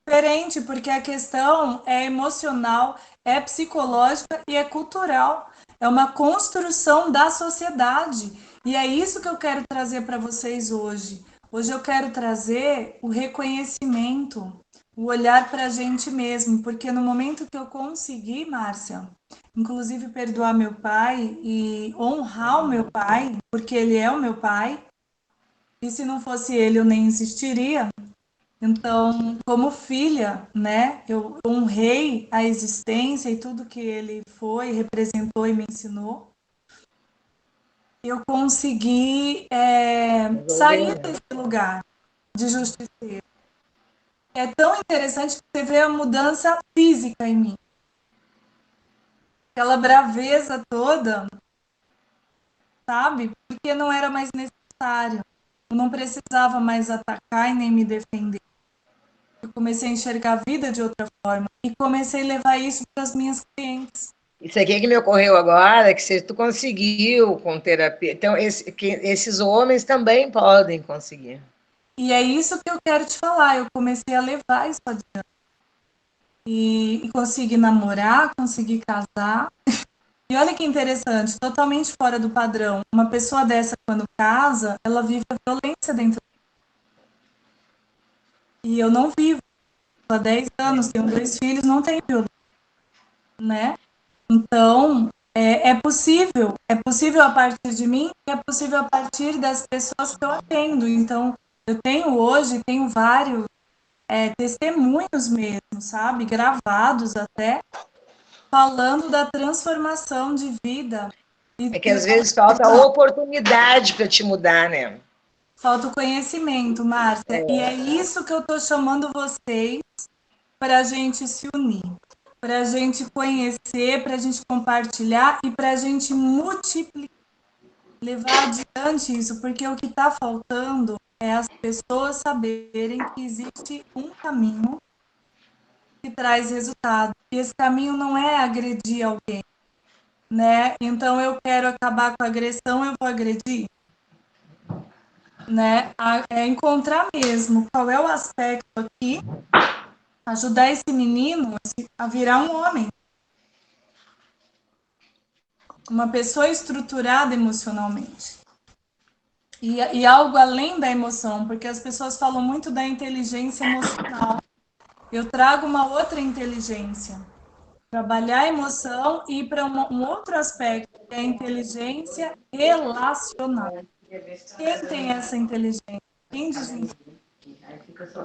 diferente, porque a questão é emocional, é psicológica e é cultural. É uma construção da sociedade. E é isso que eu quero trazer para vocês hoje. Hoje eu quero trazer o reconhecimento, o olhar para a gente mesmo, porque no momento que eu consegui, Márcia, inclusive perdoar meu pai e honrar o meu pai, porque ele é o meu pai, e se não fosse ele eu nem existiria. Então, como filha, né, eu honrei a existência e tudo que ele foi, representou e me ensinou. Eu consegui sair desse lugar de justiceiro. É tão interessante que você vê a mudança física em mim. Aquela braveza toda, sabe? Porque não era mais necessário. Eu não precisava mais atacar e nem me defender. Eu comecei a enxergar a vida de outra forma e comecei a levar isso para as minhas clientes. Isso aqui que me ocorreu agora, que se tu conseguiu com terapia, então esses homens também podem conseguir. E é isso que eu quero te falar, eu comecei a levar isso adiante. E consegui namorar, consegui casar. E olha que interessante, totalmente fora do padrão. Uma pessoa dessa, quando casa, ela vive a violência dentro. E eu não vivo. Há 10 anos, tenho 2 filhos, não tenho violência. Né? Então, é possível a partir de mim, é possível a partir das pessoas que eu atendo. Então, eu tenho vários testemunhos mesmo, sabe? Gravados até, falando da transformação de vida. É que às vezes falta oportunidade para te mudar, né? Falta o conhecimento, Márcia. E é isso que eu estou chamando vocês para a gente se unir, para a gente conhecer, para a gente compartilhar e para a gente multiplicar, levar adiante isso, porque o que está faltando é as pessoas saberem que existe um caminho que traz resultado. E esse caminho não é agredir alguém, né? Então eu quero acabar com a agressão, eu vou agredir, né? É encontrar mesmo qual é o aspecto aqui, ajudar esse menino a virar um homem, uma pessoa estruturada emocionalmente. E algo além da emoção, porque as pessoas falam muito da inteligência emocional. Eu trago uma outra inteligência. Trabalhar a emoção e ir para um outro aspecto, que é a inteligência relacional. Quem tem essa inteligência? Quem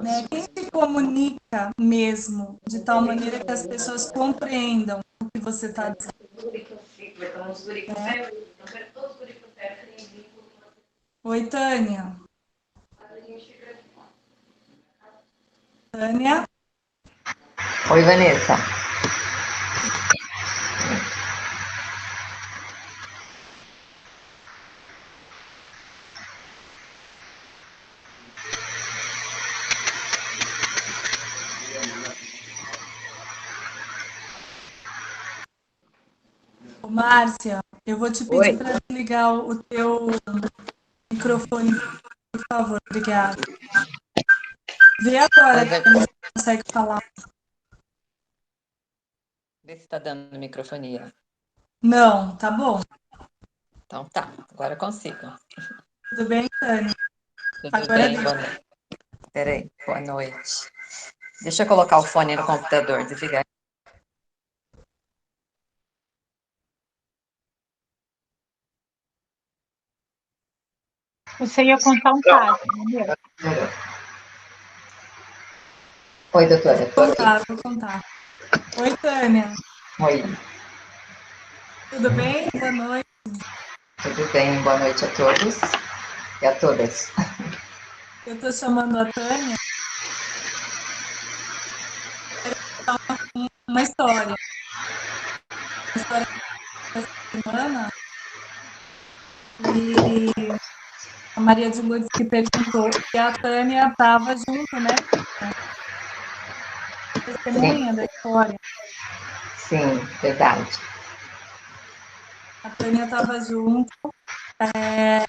né? Quem se comunica mesmo, de tal maneira que as pessoas compreendam o que você está dizendo. Né? Oi, Tânia. Tânia? Oi, Vanessa. Ô, Márcia, eu vou te pedir para desligar o teu microfone, por favor. Obrigada. Vê agora se você consegue falar. Vê se está dando microfonia. Não, tá bom. Então tá, agora eu consigo. Tudo bem, Tânia? Tudo agora bem, boa noite. Peraí, boa noite. Deixa eu colocar o fone no computador, desligar. Você ia contar um caso, entendeu? Oi, doutora. Vou contar. Oi, Tânia. Oi. Tudo bem? Boa noite. Tudo bem, boa noite a todos e a todas. Eu estou chamando a Tânia para uma história. Uma história dessa semana. E a Maria de Lourdes que perguntou se a Tânia estava junto, né? Testemunha da história. Sim, verdade. A Tânia estava junto.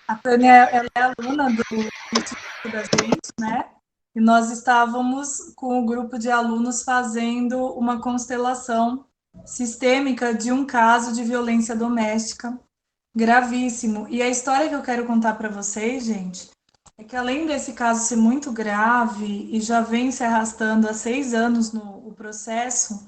A Tânia ela é aluna do Instituto da gente, né? E nós estávamos com o grupo de alunos fazendo uma constelação sistêmica de um caso de violência doméstica gravíssimo. E a história que eu quero contar para vocês, gente, é que além desse caso ser muito grave e já vem se arrastando há 6 anos no o processo,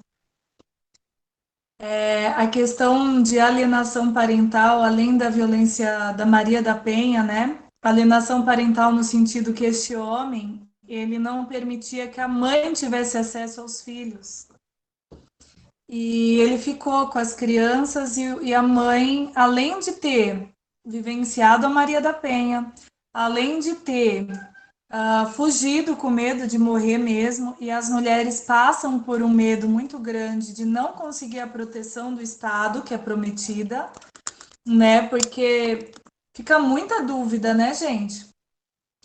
a questão de alienação parental, além da violência da Maria da Penha, né? Alienação parental no sentido que este homem, ele não permitia que a mãe tivesse acesso aos filhos. E ele ficou com as crianças e a mãe, além de ter vivenciado a Maria da Penha, além de ter fugido com medo de morrer mesmo, e as mulheres passam por um medo muito grande de não conseguir a proteção do Estado, que é prometida, né? Porque fica muita dúvida, né, gente?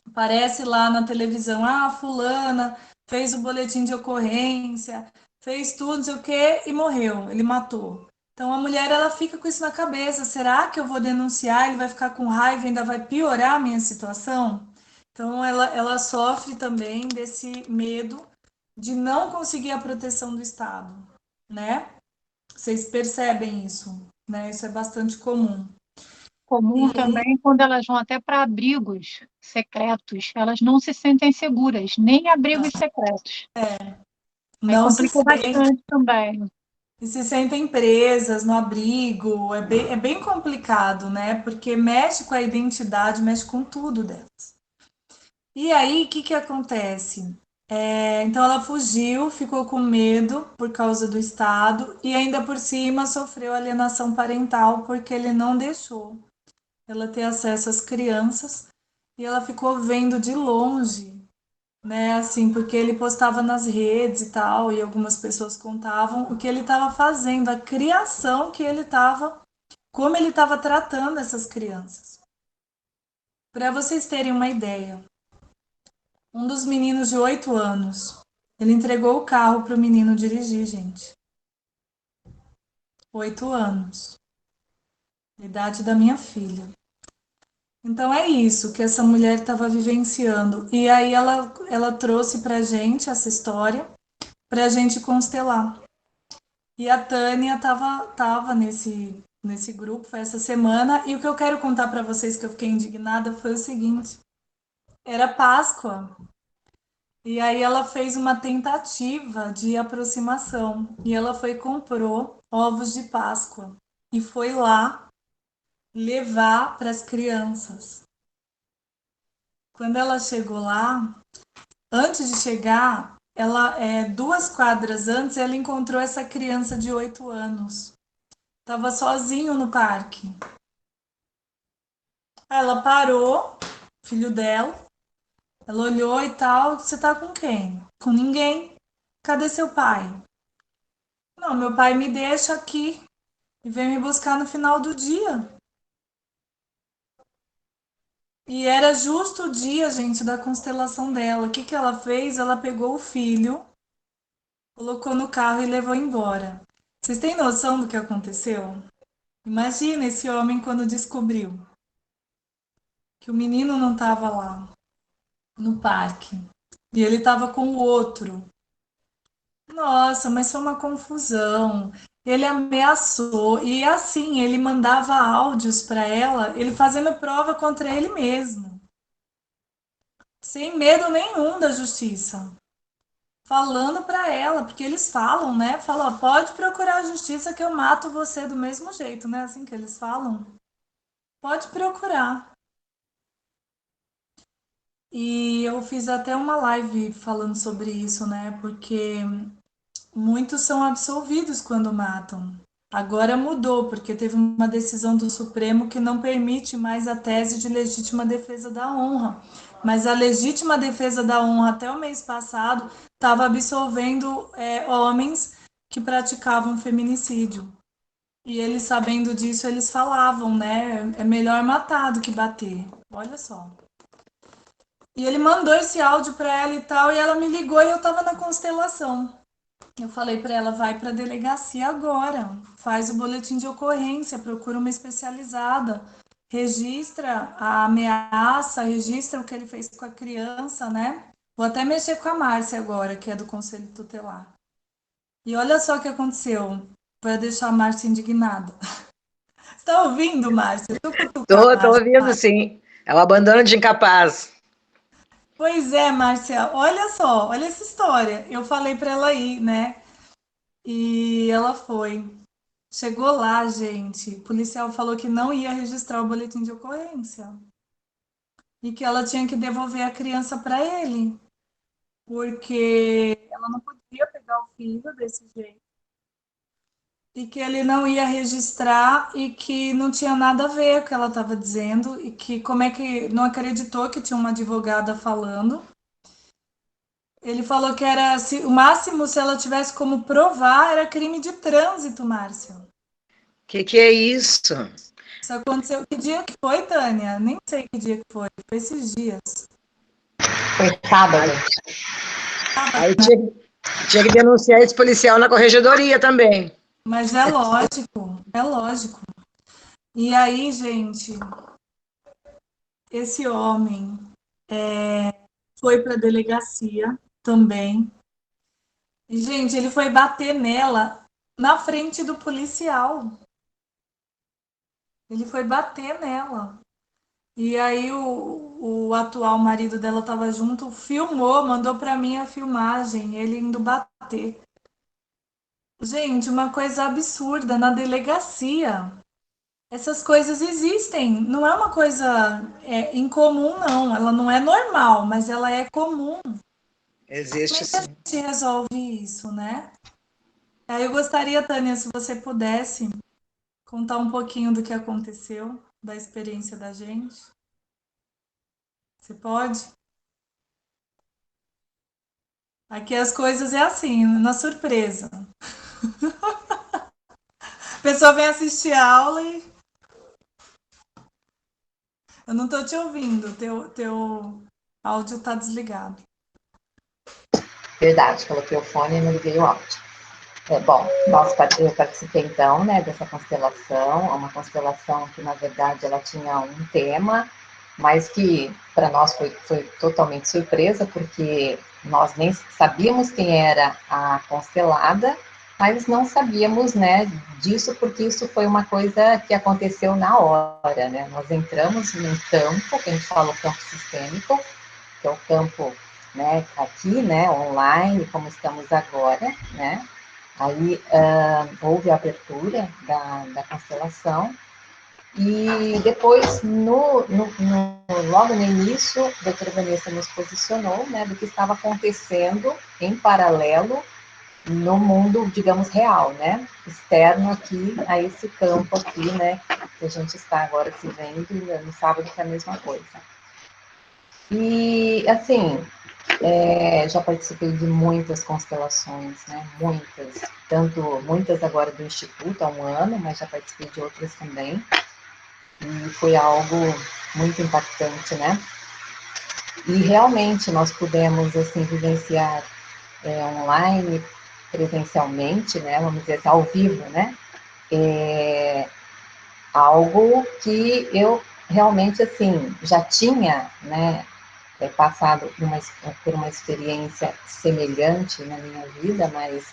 Aparece lá na televisão, fulana fez o boletim de ocorrência, fez tudo, não sei o quê, e morreu, ele matou. Então a mulher, ela fica com isso na cabeça, será que eu vou denunciar, ele vai ficar com raiva, ainda vai piorar a minha situação? Então ela sofre também desse medo de não conseguir a proteção do Estado, né? Vocês percebem isso, né? Isso é bastante comum. Comum também quando elas vão até para abrigos secretos, elas não se sentem seguras, nem abrigos secretos. Não se complica bastante também. E se sentem presas no abrigo, é bem complicado, né? Porque mexe com a identidade, mexe com tudo delas. E aí, o que acontece? Então ela fugiu, ficou com medo por causa do Estado e ainda por cima sofreu alienação parental porque ele não deixou ela ter acesso às crianças e ela ficou vendo de longe, né? Assim, porque ele postava nas redes e tal, e algumas pessoas contavam o que ele estava fazendo, a criação que ele estava, como ele estava tratando essas crianças. Para vocês terem uma ideia, um dos meninos de 8 anos, ele entregou o carro para o menino dirigir, gente. 8 anos. Idade da minha filha. Então é isso que essa mulher estava vivenciando. E aí ela trouxe para a gente essa história, para a gente constelar. E a Tânia tava nesse grupo, foi essa semana. E o que eu quero contar para vocês que eu fiquei indignada foi o seguinte: era Páscoa. E aí ela fez uma tentativa de aproximação. E ela foi e comprou ovos de Páscoa. E foi lá levar para as crianças. Quando ela chegou lá, antes de chegar, ela 2 quadras antes, ela encontrou essa criança de 8 anos. Tava sozinho no parque. Ela parou, filho dela, ela olhou e tal, você tá com quem? Com ninguém. Cadê seu pai? Não, meu pai me deixa aqui e vem me buscar no final do dia. E era justo o dia, gente, da constelação dela. O que ela fez? Ela pegou o filho, colocou no carro e levou embora. Vocês têm noção do que aconteceu? Imagina esse homem quando descobriu que o menino não estava lá no parque e ele estava com o outro. Nossa, mas foi uma confusão. Ele ameaçou e assim ele mandava áudios para ela, ele fazendo prova contra ele mesmo, sem medo nenhum da justiça. Falando para ela, porque eles falam, né? Falam, pode procurar a justiça que eu mato você do mesmo jeito, né? Assim que eles falam. Pode procurar. E eu fiz até uma live falando sobre isso, né? Porque muitos são absolvidos quando matam. Agora mudou, porque teve uma decisão do Supremo que não permite mais a tese de legítima defesa da honra. Mas a legítima defesa da honra, até o mês passado, estava absolvendo homens que praticavam feminicídio. E eles, sabendo disso, eles falavam, né? É melhor matar do que bater. Olha só. E ele mandou esse áudio para ela e tal, e ela me ligou e eu estava na constelação. Eu falei para ela, vai para a delegacia agora, faz o boletim de ocorrência, procura uma especializada, registra a ameaça, registra o que ele fez com a criança, né? Vou até mexer com a Márcia agora, que é do Conselho Tutelar. E olha só o que aconteceu, para deixar a Márcia indignada. Você está ouvindo, Márcia? Tô ouvindo, sim. É o abandono de incapaz. Pois é, Márcia, olha só, olha essa história. Eu falei para ela ir, né? E ela foi. Chegou lá, gente. O policial falou que não ia registrar o boletim de ocorrência e que ela tinha que devolver a criança para ele, porque ela não podia pegar o filho desse jeito. E que ele não ia registrar e que não tinha nada a ver com o que ela estava dizendo e que como é que não acreditou que tinha uma advogada falando. Ele falou que era o máximo se ela tivesse como provar era crime de trânsito, Márcio. Que é isso? Isso aconteceu. Que dia que foi, Tânia? Nem sei que dia que foi. Foi esses dias. Foi sábado. Aí tinha que denunciar esse policial na corregedoria também. Mas é lógico, é lógico. E aí, gente, esse homem foi para a delegacia também. E, gente, ele foi bater nela na frente do policial. Ele foi bater nela. E aí o atual marido dela estava junto, filmou, mandou para mim a filmagem, ele indo bater. Gente, uma coisa absurda na delegacia. Essas coisas existem, não é uma coisa incomum, não. Ela não é normal, mas ela é comum. Existe Como é que a gente resolve isso, né? Aí eu gostaria, Tânia, se você pudesse contar um pouquinho do que aconteceu, da experiência da gente. Você pode? Aqui as coisas é assim, na surpresa. A pessoa vem assistir a aula e eu não estou te ouvindo, teu áudio está desligado. Verdade, coloquei o fone e não liguei o áudio. Bom, eu participei então, né, dessa constelação, uma constelação que na verdade ela tinha um tema, mas que para nós foi totalmente surpresa, porque nós nem sabíamos quem era a constelada, mas não sabíamos, né, disso, porque isso foi uma coisa que aconteceu na hora, né? Nós entramos num campo, que a gente fala o campo sistêmico, que é o campo, né, aqui, né, online, como estamos agora, né? Aí houve a abertura da constelação e depois, logo no início, a doutora Vanessa nos posicionou, né, do que estava acontecendo em paralelo no mundo, digamos, real, né, externo aqui a esse campo aqui, né, que a gente está agora se vendo no sábado, que é a mesma coisa. E, assim, já participei de muitas constelações, né? Muitas agora do Instituto há um ano, mas já participei de outras também. E foi algo muito impactante, né? E realmente nós pudemos, assim, vivenciar online, presencialmente, né? Vamos dizer assim, ao vivo, né? Algo que eu realmente, assim, já tinha, né? Passado por uma experiência semelhante na minha vida, mas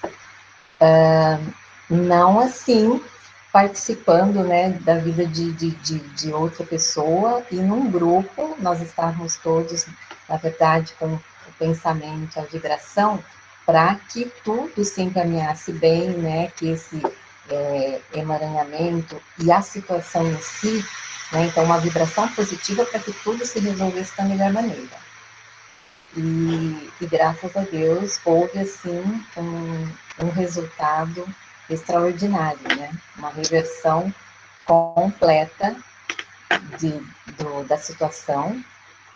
não assim participando, né, da vida de outra pessoa e num grupo, nós estávamos todos, na verdade, com o pensamento, a vibração, para que tudo se encaminhasse bem, né, que esse emaranhamento e a situação em si, né, então uma vibração positiva para que tudo se resolvesse da melhor maneira. E graças a Deus houve assim um resultado extraordinário, né? Uma reversão completa da situação.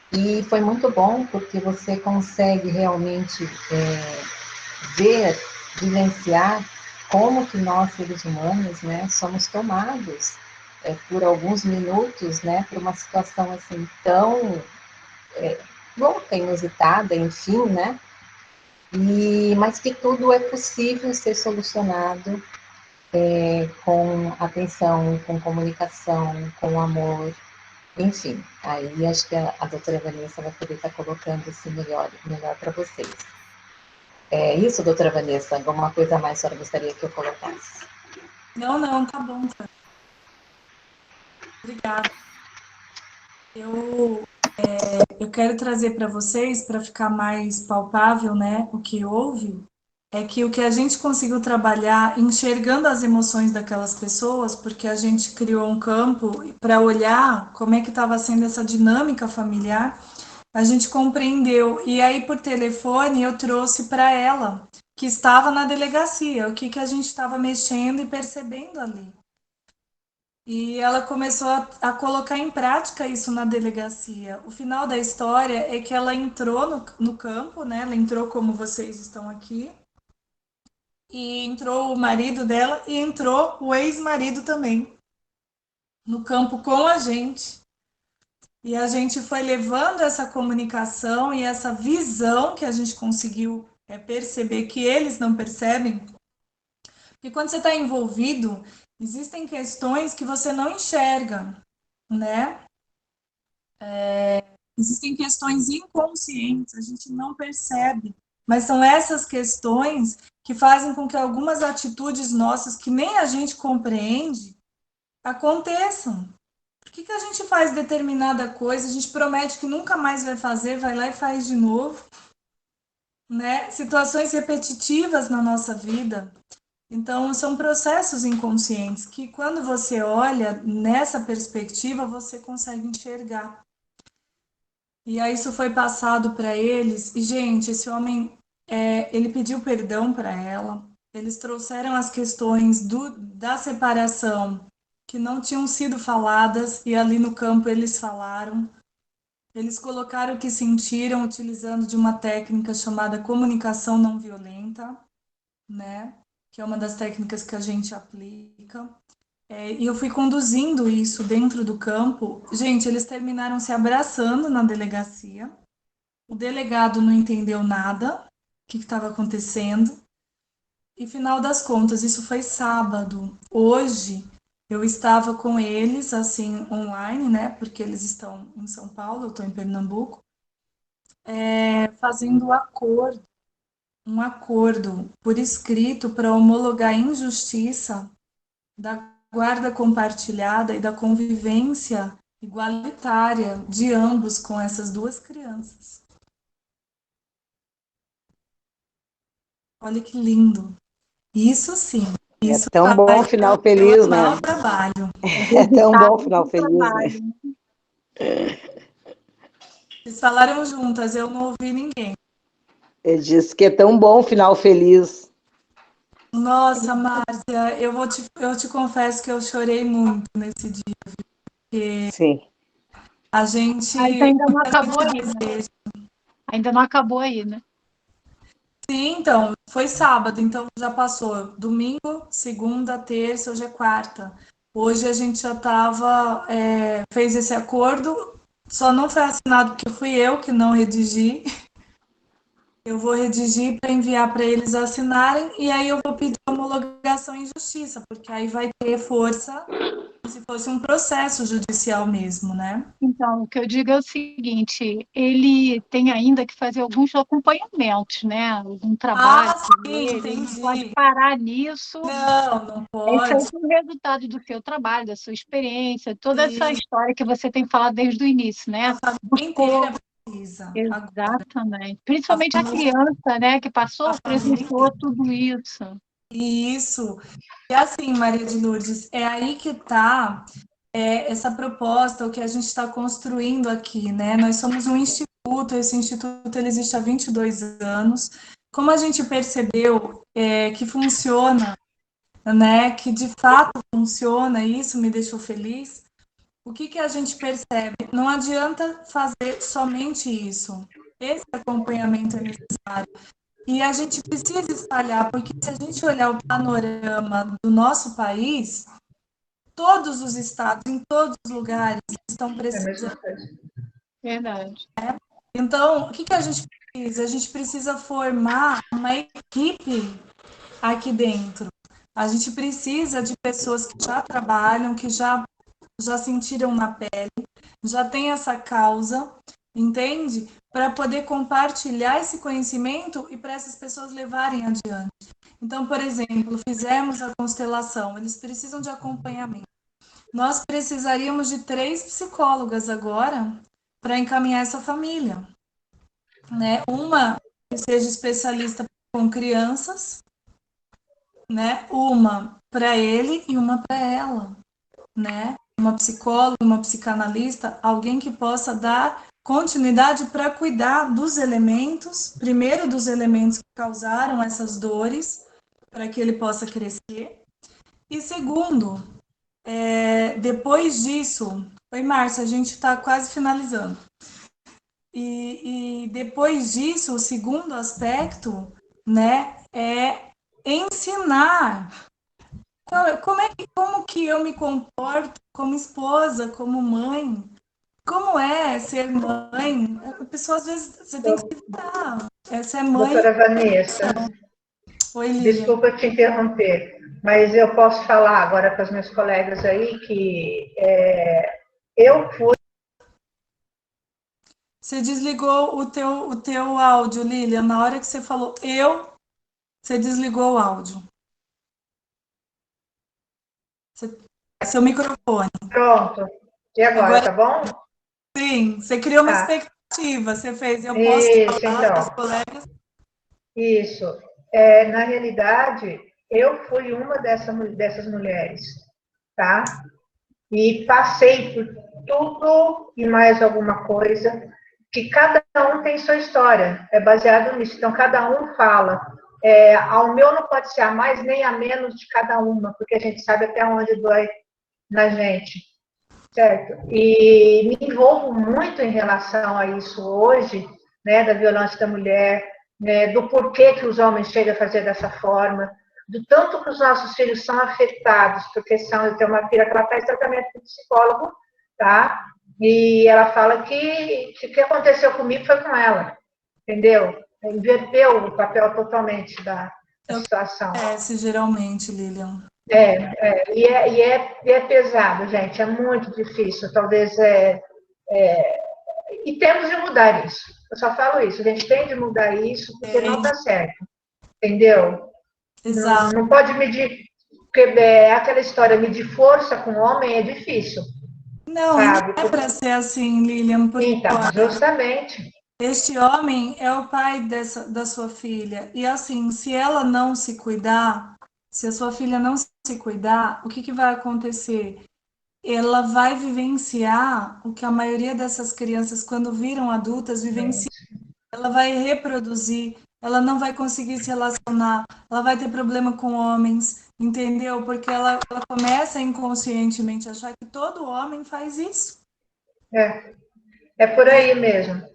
E foi muito bom porque você consegue realmente ver, vivenciar como que nós, seres humanos, né, somos tomados por alguns minutos, né, por uma situação assim tão louca, inusitada, enfim, né? Mas que tudo é possível ser solucionado com atenção, com comunicação, com amor, enfim. Aí acho que a doutora Vanessa vai poder estar colocando assim melhor para vocês. É isso, doutora Vanessa? Alguma coisa a mais a senhora gostaria que eu colocasse? Não, tá bom. Tá. Obrigada. Eu eu quero trazer para vocês, para ficar mais palpável, né, o que houve, é que o que a gente conseguiu trabalhar enxergando as emoções daquelas pessoas, porque a gente criou um campo para olhar como é que estava sendo essa dinâmica familiar, a gente compreendeu. E aí, por telefone, eu trouxe para ela, que estava na delegacia, o que, que a gente estava mexendo e percebendo ali. E ela começou a colocar em prática isso na delegacia. O final da história é que ela entrou no campo, né? Ela entrou como vocês estão aqui, e entrou o marido dela e entrou o ex-marido também no campo com a gente. E a gente foi levando essa comunicação e essa visão que a gente conseguiu perceber que eles não percebem. Porque quando você está envolvido, existem questões que você não enxerga, né? Existem questões inconscientes, a gente não percebe. Mas são essas questões que fazem com que algumas atitudes nossas, que nem a gente compreende, aconteçam. Por que a gente faz determinada coisa, a gente promete que nunca mais vai fazer, vai lá e faz de novo, né? Situações repetitivas na nossa vida. Então, são processos inconscientes que, quando você olha nessa perspectiva, você consegue enxergar. E aí isso foi passado para eles. E, gente, esse homem, ele pediu perdão para ela. Eles trouxeram as questões da separação que não tinham sido faladas, e ali no campo eles falaram. Eles colocaram o que sentiram utilizando de uma técnica chamada comunicação não violenta, né? Que é uma das técnicas que a gente aplica. E eu fui conduzindo isso dentro do campo. Gente, eles terminaram se abraçando na delegacia. O delegado não entendeu nada, o que estava acontecendo. E, final das contas, isso foi sábado. Hoje, eu estava com eles, assim, online, né? Porque eles estão em São Paulo, eu estou em Pernambuco, fazendo um acordo por escrito para homologar em justiça da guarda compartilhada e da convivência igualitária de ambos com essas duas crianças. Olha que lindo. Isso sim. Isso é tão bom final feliz, né? Trabalho. É tão bom final feliz, né? Vocês falaram juntas, eu não ouvi ninguém. Ele disse que é tão bom final feliz. Nossa, Márcia, eu te confesso que eu chorei muito nesse dia, porque sim. A gente... Ainda não acabou aí, né? Ainda não acabou aí, né? Sim, então, foi sábado, então já passou domingo, segunda, terça, hoje é quarta. Hoje a gente já fez esse acordo, só não foi assinado porque fui eu que não redigi. Eu vou redigir para enviar para eles assinarem, e aí eu vou pedir homologação em justiça, porque aí vai ter força como se fosse um processo judicial mesmo, né? Então, o que eu digo é o seguinte, ele tem ainda que fazer alguns acompanhamentos, né? Algum trabalho com ele, ele não pode parar nisso. Não pode. Esse é o resultado do seu trabalho, da sua experiência, toda essa história que você tem falado desde o início, né? A família inteira precisa. Exatamente. Principalmente a criança, né, que presenciou tudo isso. Isso. E assim, Maria de Lourdes, é aí que está essa proposta, o que a gente está construindo aqui, né? Nós somos um instituto, esse instituto ele existe há 22 anos. Como a gente percebeu que funciona, né? Que de fato funciona, isso me deixou feliz. O que a gente percebe? Não adianta fazer somente isso. Esse acompanhamento é necessário. E a gente precisa espalhar, porque se a gente olhar o panorama do nosso país, todos os estados, em todos os lugares, estão precisando. Verdade. Então, o que a gente precisa? A gente precisa formar uma equipe aqui dentro. A gente precisa de pessoas que já trabalham, que já sentiram na pele, já tem essa causa, entende? Para poder compartilhar esse conhecimento e para essas pessoas levarem adiante. Então, por exemplo, fizemos a constelação, eles precisam de acompanhamento. Nós precisaríamos de 3 psicólogas agora, para encaminhar essa família, né? Uma que seja especialista com crianças, né? Uma para ele e uma para ela, né? Uma psicóloga, uma psicanalista, alguém que possa dar continuidade para cuidar dos elementos, primeiro dos elementos que causaram essas dores, para que ele possa crescer. E segundo, depois disso, oi Márcia, a gente está quase finalizando. E depois disso, o segundo aspecto, né, é ensinar como que eu me comporto como esposa, como mãe, como é ser mãe. A pessoa, às vezes, você tem que se virar. Essa é mãe. Doutora Vanessa, oi, Lívia. Desculpa te interromper, mas eu posso falar agora para os meus colegas aí que eu fui. Você desligou o teu áudio, Lilian. Na hora que você falou você desligou o áudio. Seu microfone. Pronto. E agora, tá bom? Sim, você criou uma expectativa. Você fez, eu posso falar para os colegas? Isso. Na realidade, eu fui uma dessas mulheres, tá? E passei por tudo e mais alguma coisa, que cada um tem sua história, é baseado nisso. Então, cada um fala. Ao meu não pode ser a mais nem a menos de cada uma, porque a gente sabe até onde dói na gente, certo? E me envolvo muito em relação a isso hoje, né, da violência da mulher, né, do porquê que os homens chegam a fazer dessa forma, do tanto que os nossos filhos são afetados, porque eu tenho uma filha que ela faz tratamento com psicólogo, tá? E ela fala que o que aconteceu comigo foi com ela, entendeu? Inverteu o papel totalmente da situação. Geralmente, Lilian. E é pesado, gente, é muito difícil, talvez e temos de mudar isso, eu só falo isso, a gente tem de mudar isso, porque não está certo, entendeu? Exato. Não pode medir, porque aquela história, medir força com homem é difícil. Não, sabe? Não é para ser assim, Lilian, porque então, justamente. Este homem é o pai da sua filha, e assim, se ela não se cuidar, se a sua filha não se cuidar, o que vai acontecer? Ela vai vivenciar o que a maioria dessas crianças, quando viram adultas, vivenciam. Ela vai reproduzir, ela não vai conseguir se relacionar, ela vai ter problema com homens, entendeu? Porque ela começa inconscientemente a achar que todo homem faz isso. É por aí mesmo.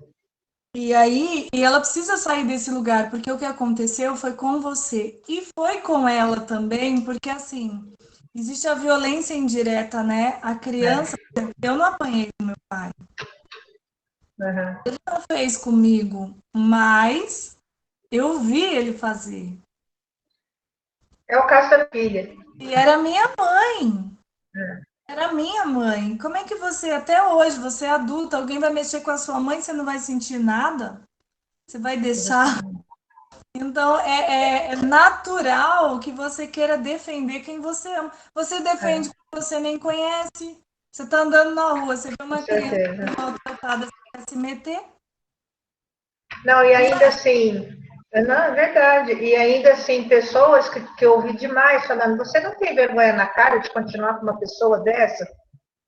E aí, ela precisa sair desse lugar, porque o que aconteceu foi com você. E foi com ela também, porque assim, existe a violência indireta, né? A criança, eu não apanhei do meu pai. Ele não fez comigo, mas eu vi ele fazer. É o caso da filha. E era minha mãe. Era minha mãe. Como é que você, até hoje, você é adulta, alguém vai mexer com a sua mãe, você não vai sentir nada? Você vai deixar? Então, é natural que você queira defender quem você ama. Você defende quem você nem conhece. Você está andando na rua, você vê uma criança maltratada, você quer se meter? Não, e ainda assim, não, é verdade, e ainda assim, pessoas que eu ouvi demais falando, você não tem vergonha na cara de continuar com uma pessoa dessa?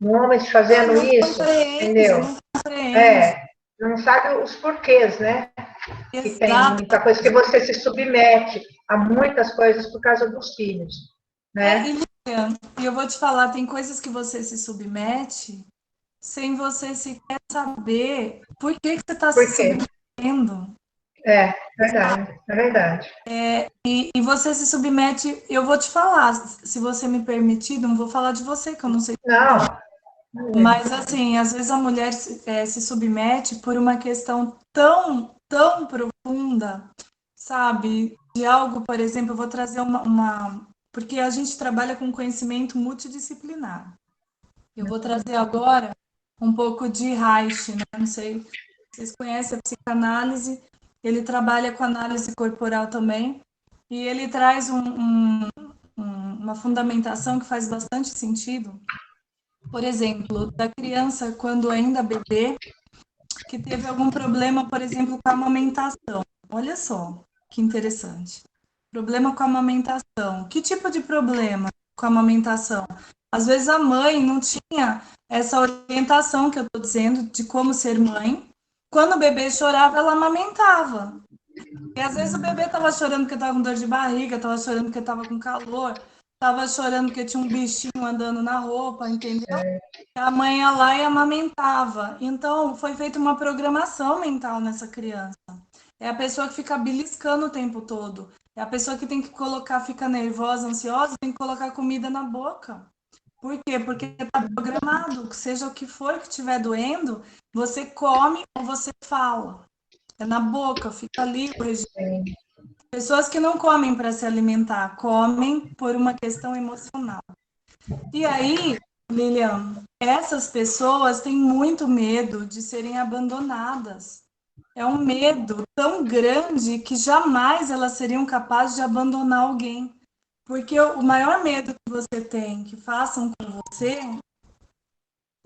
Um homem fazendo isso, entendeu? Não sabe os porquês, né? Que tem muita coisa que você se submete a muitas coisas por causa dos filhos, né? E eu vou te falar, tem coisas que você se submete sem você sequer saber por que você está se submetendo. É verdade. E você se submete, eu vou te falar, se você me permitir, não vou falar de você, que eu não sei. Não. Mas, assim, às vezes a mulher se submete por uma questão tão profunda, sabe? De algo, por exemplo, eu vou trazer porque a gente trabalha com conhecimento multidisciplinar. Eu vou trazer agora um pouco de Reich, né? Não sei se vocês conhecem a psicanálise, ele trabalha com análise corporal também, e ele traz uma fundamentação que faz bastante sentido. Por exemplo, da criança, quando ainda bebê, que teve algum problema, por exemplo, com a amamentação. Olha só, que interessante. Problema com a amamentação. Que tipo de problema com a amamentação? Às vezes a mãe não tinha essa orientação que eu estou dizendo de como ser mãe. Quando o bebê chorava, ela amamentava. E às vezes o bebê estava chorando porque estava com dor de barriga, estava chorando porque estava com calor, estava chorando porque tinha um bichinho andando na roupa, entendeu? E a mãe ia lá e amamentava. Então, foi feita uma programação mental nessa criança. É a pessoa que fica beliscando o tempo todo. É a pessoa que tem que colocar, fica nervosa, ansiosa, tem que colocar comida na boca. Por quê? Porque está programado, seja o que for que estiver doendo, você come ou você fala. É na boca, fica ali o regime. Pessoas que não comem para se alimentar, comem por uma questão emocional. E aí, Lilian, essas pessoas têm muito medo de serem abandonadas. É um medo tão grande que jamais elas seriam capazes de abandonar alguém. Porque o maior medo que você tem que façam com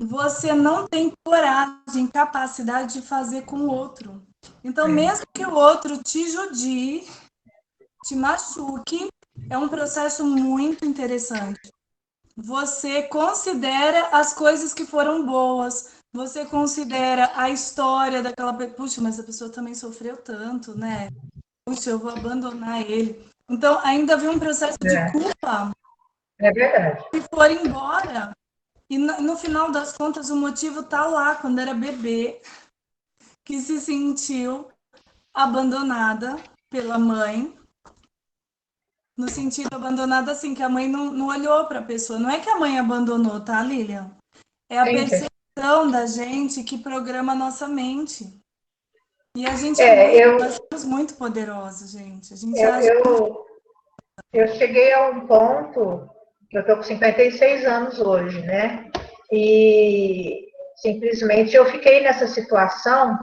você não tem coragem, capacidade de fazer com o outro. Então, mesmo que o outro te judie, te machuque, é um processo muito interessante. Você considera as coisas que foram boas, você considera a história daquela pessoa. Puxa, mas a pessoa também sofreu tanto, né? Puxa, eu vou abandonar ele. Então, ainda vem um processo de culpa. É verdade. Se for embora. E no final das contas, o motivo está lá, quando era bebê, que se sentiu abandonada pela mãe. No sentido abandonada, assim, que a mãe não olhou para a pessoa. Não é que a mãe abandonou, tá, Lilian? É a percepção da gente que programa a nossa mente. E a gente nós somos muito poderosos, gente. A gente eu cheguei a um ponto, que eu estou com 56 anos hoje, né? E simplesmente eu fiquei nessa situação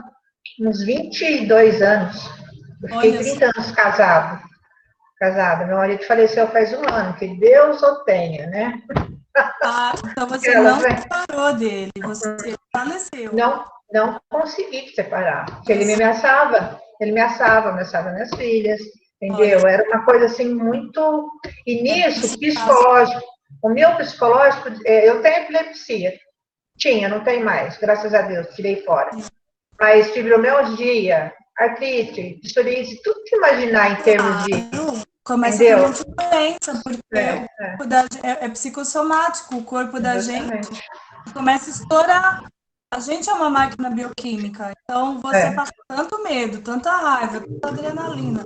uns 22 anos. Eu fiquei 30 anos casada. Meu marido faleceu faz um ano, que Deus o tenha, né? Então você não separou dele, você faleceu. Não consegui separar, porque ele me ameaçava minhas filhas, entendeu? Era uma coisa assim muito... E nisso, psicológico, o meu psicológico, eu tenho epilepsia, não tenho mais, graças a Deus, tirei fora. Mas fibromialgia, artrite, psoríase, tudo que imaginar em termos de... Começa a ter muita doença, porque o corpo é psicossomático, o corpo da gente começa a estourar. A gente é uma máquina bioquímica, então você passa tanto medo, tanta raiva, tanta adrenalina.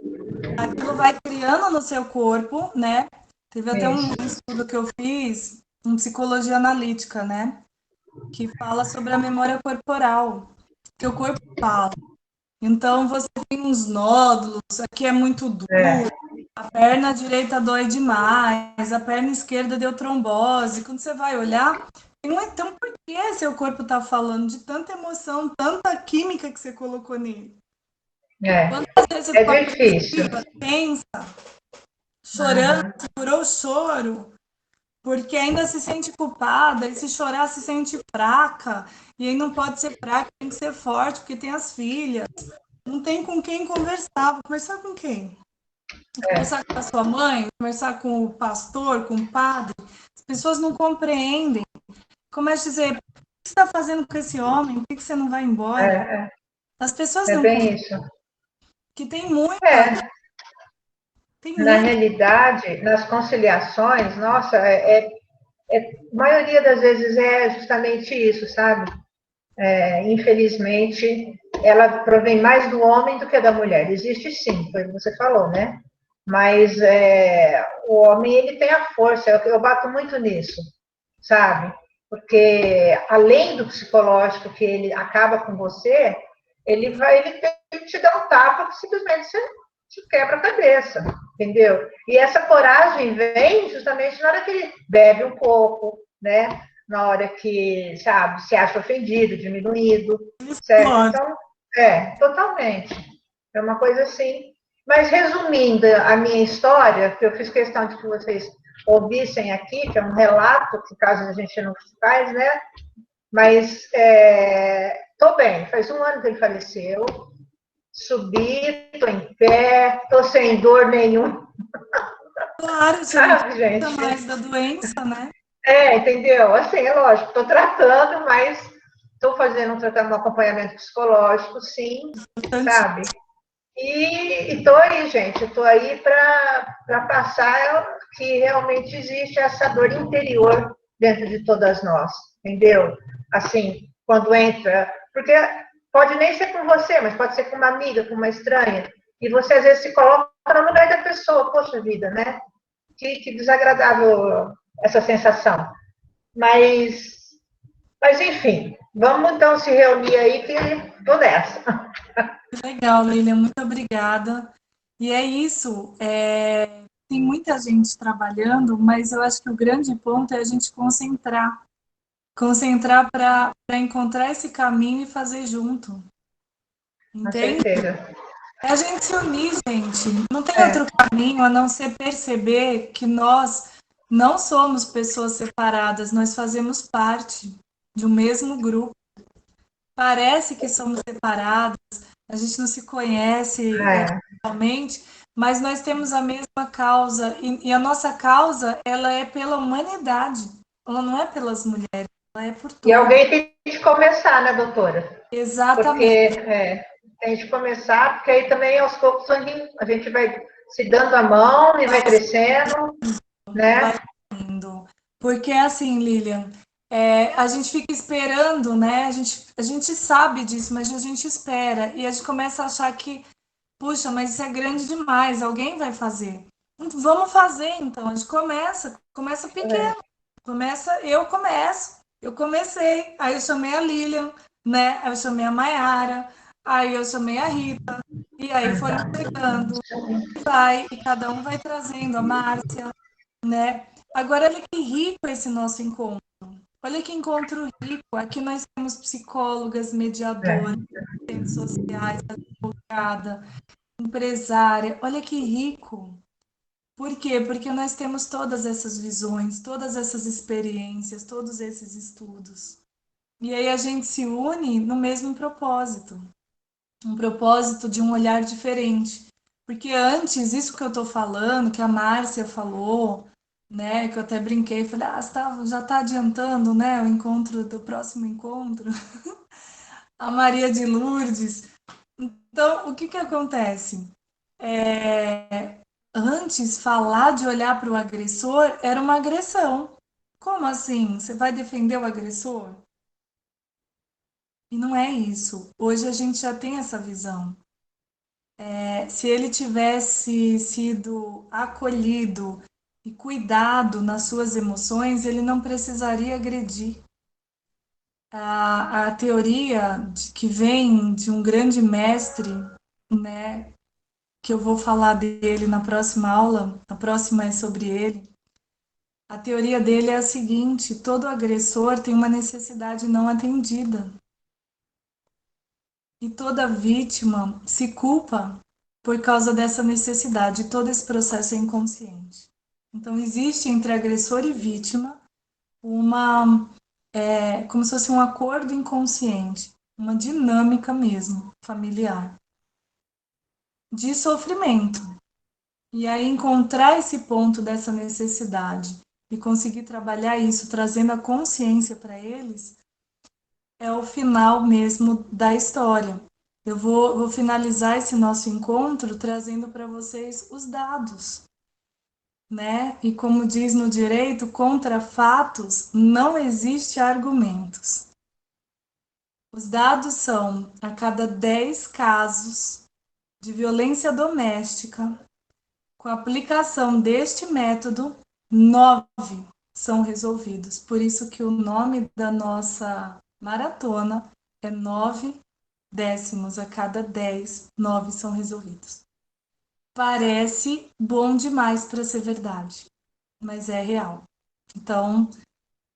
Aquilo vai criando no seu corpo, né? Teve até um estudo que eu fiz, em psicologia analítica, né? Que fala sobre a memória corporal, que o corpo fala. Então, você tem uns nódulos, aqui é muito duro, a perna direita dói demais, a perna esquerda deu trombose. Quando você vai olhar, então por que seu corpo está falando de tanta emoção, tanta química que você colocou nele? Quantas vezes você é difícil. Pensa, chorando, segurou o choro, porque ainda se sente culpada, e se chorar se sente fraca, e aí não pode ser fraca, tem que ser forte, porque tem as filhas. Não tem com quem conversar. Vou conversar com quem? Vou conversar com a sua mãe, conversar com o pastor, com o padre. As pessoas não compreendem. Começa a dizer, o que você está fazendo com esse homem? Por que você não vai embora? As pessoas não compreendem. Isso. Que tem muita... Na realidade, nas conciliações, nossa, a maioria das vezes é justamente isso, sabe? Infelizmente, ela provém mais do homem do que da mulher. Existe sim, foi o que você falou, né? Mas o homem, ele tem a força, eu bato muito nisso, sabe? Porque além do psicológico que ele acaba com você, ele tem que te dar um tapa que simplesmente você te quebra a cabeça, entendeu? E essa coragem vem justamente na hora que ele bebe um pouco, né? Na hora que, sabe, se acha ofendido, diminuído, certo? Então, totalmente. É uma coisa assim. Mas, resumindo a minha história, que eu fiz questão de que vocês ouvissem aqui, que é um relato, que caso a gente não faz, né? Mas Tô bem, faz 1 ano que ele faleceu. Subi, tô em pé, tô sem dor nenhuma. Claro, você não precisa mais da doença, né? Entendeu? Assim, é lógico, tô tratando, mas tô fazendo um acompanhamento psicológico, sim, sabe? E tô aí, gente, eu tô aí para passar que realmente existe essa dor interior dentro de todas nós, entendeu? Assim, quando entra, porque pode nem ser com você, mas pode ser com uma amiga, com uma estranha, e você às vezes se coloca no lugar da pessoa, poxa vida, né? Que desagradável essa sensação. Mas enfim, vamos então se reunir aí que tô nessa. Legal, Leila, muito obrigada. E é isso, tem muita gente trabalhando, mas eu acho que o grande ponto é a gente concentrar para encontrar esse caminho e fazer junto. Entende? É a gente se unir, gente. Não tem outro caminho a não ser perceber que nós não somos pessoas separadas, nós fazemos parte de um mesmo grupo. Parece que somos separadas, a gente não se conhece realmente, mas nós temos a mesma causa e a nossa causa ela é pela humanidade, ela não é pelas mulheres, ela é por todos. E alguém tem que começar, né, doutora? Exatamente. Porque tem que começar, porque aí também aos poucos a gente vai se dando a mão e vai crescendo, né? Vai indo. Porque assim, Lilian, a gente fica esperando, né? A gente sabe disso, mas a gente espera e a gente começa a achar que, puxa, mas isso é grande demais, alguém vai fazer. Vamos fazer, então. A gente começa pequeno. Eu comecei, aí eu chamei a Lilian, né? Aí eu chamei a Maiara, aí eu chamei a Rita, e aí foram chegando, e cada um vai trazendo, a Márcia, né? Agora, olha que rico esse nosso encontro. Olha que encontro rico. Aqui nós temos psicólogas, mediadoras, assistentes sociais, advogada, empresária. Olha que rico. Por quê? Porque nós temos todas essas visões, todas essas experiências, todos esses estudos. E aí a gente se une no mesmo propósito. Um propósito de um olhar diferente. Porque antes, isso que eu estou falando, que a Márcia falou, né, que eu até brinquei, falei, já está adiantando, né, o encontro do próximo encontro. A Maria de Lourdes. Então, o que acontece? Antes, falar de olhar para o agressor era uma agressão. Como assim? Você vai defender o agressor? E não é isso. Hoje a gente já tem essa visão. Se ele tivesse sido acolhido e cuidado nas suas emoções, ele não precisaria agredir. A teoria que vem de um grande mestre, né, que eu vou falar dele na próxima aula, a próxima é sobre ele. A teoria dele é a seguinte: todo agressor tem uma necessidade não atendida. E toda vítima se culpa por causa dessa necessidade. Todo esse processo é inconsciente. Então, existe entre agressor e vítima como se fosse um acordo inconsciente, uma dinâmica mesmo, familiar, de sofrimento. E aí, encontrar esse ponto dessa necessidade e conseguir trabalhar isso, trazendo a consciência para eles, é o final mesmo da história. Eu vou finalizar esse nosso encontro trazendo para vocês os dados, né? E como diz no direito, contra fatos não existe argumentos. Os dados são, a cada 10 casos de violência doméstica, com a aplicação deste método, 9 são resolvidos. Por isso que o nome da nossa maratona é 9 décimos a cada 10, 9 são resolvidos. Parece bom demais para ser verdade, mas é real. Então,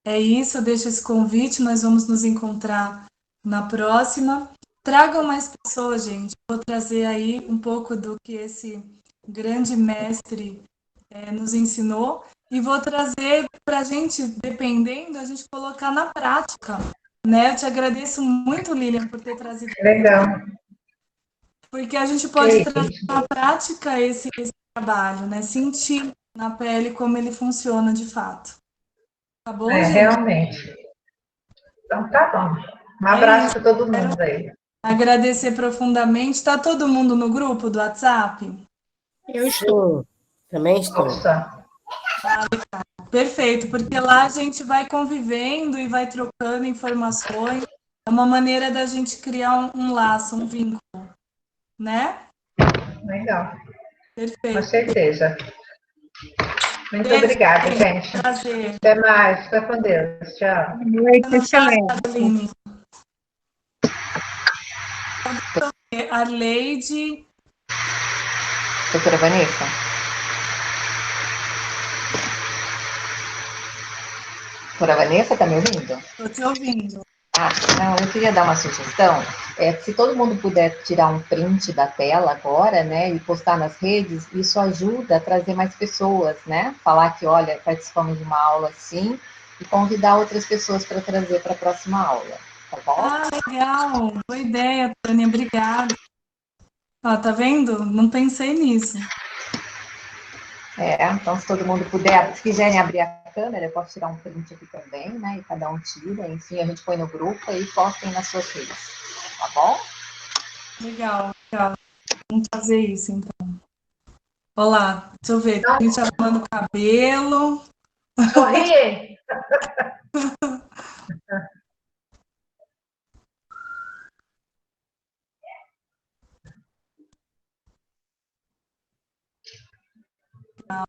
é isso, eu deixo esse convite, nós vamos nos encontrar na próxima. Tragam mais pessoas, gente. Vou trazer aí um pouco do que esse grande mestre nos ensinou e vou trazer para a gente, dependendo, a gente colocar na prática. né? Eu te agradeço muito, Lilian, por ter trazido. Legal. Porque a gente pode trazer na prática esse trabalho, né? Sentir na pele como ele funciona de fato. Tá bom, gente? Realmente. Então tá bom. Um abraço para todo mundo aí. Agradecer profundamente. Está todo mundo no grupo do WhatsApp? Eu estou. Também estou. Perfeito, porque lá a gente vai convivendo e vai trocando informações. É uma maneira da gente criar um laço, um vínculo, né? Legal. Perfeito. Com certeza. Muito obrigada, gente. Prazer. Até mais. Fica com Deus. Tchau. Boa noite, excelente. Arleide. Doutora Vanessa? Doutora Vanessa, tá me ouvindo? Estou te ouvindo. Não, eu queria dar uma sugestão. Se todo mundo puder tirar um print da tela agora, né, e postar nas redes, isso ajuda a trazer mais pessoas, né? Falar que, olha, participamos de uma aula assim, e convidar outras pessoas para trazer para a próxima aula, tá bom? Legal. Boa ideia, Tânia. Obrigada. Tá vendo? Não pensei nisso. Então, se todo mundo puder, se quiserem abrir a câmera, eu posso tirar um print aqui também, né? E cada um tira, enfim, a gente põe no grupo e postem nas suas redes, tá bom? Legal, legal. Vamos fazer isso, então. Olá, deixa eu ver. A gente arrumando o cabelo. Sorri!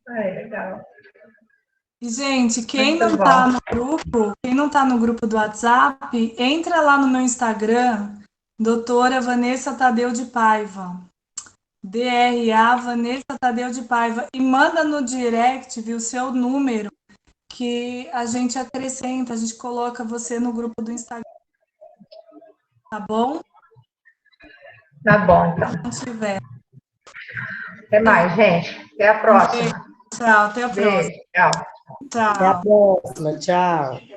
Legal. E, gente, quem não tá no grupo do WhatsApp, entra lá no meu Instagram, doutora Vanessa Tadeu de Paiva. DRA Vanessa Tadeu de Paiva. E manda no direct, viu, seu número, que a gente acrescenta, a gente coloca você no grupo do Instagram. Tá bom? Tá bom, então. Se tiver. Até mais, gente. Até a próxima. Tchau, até a próxima. Beijo, tchau. Tchau. Até a próxima, tchau.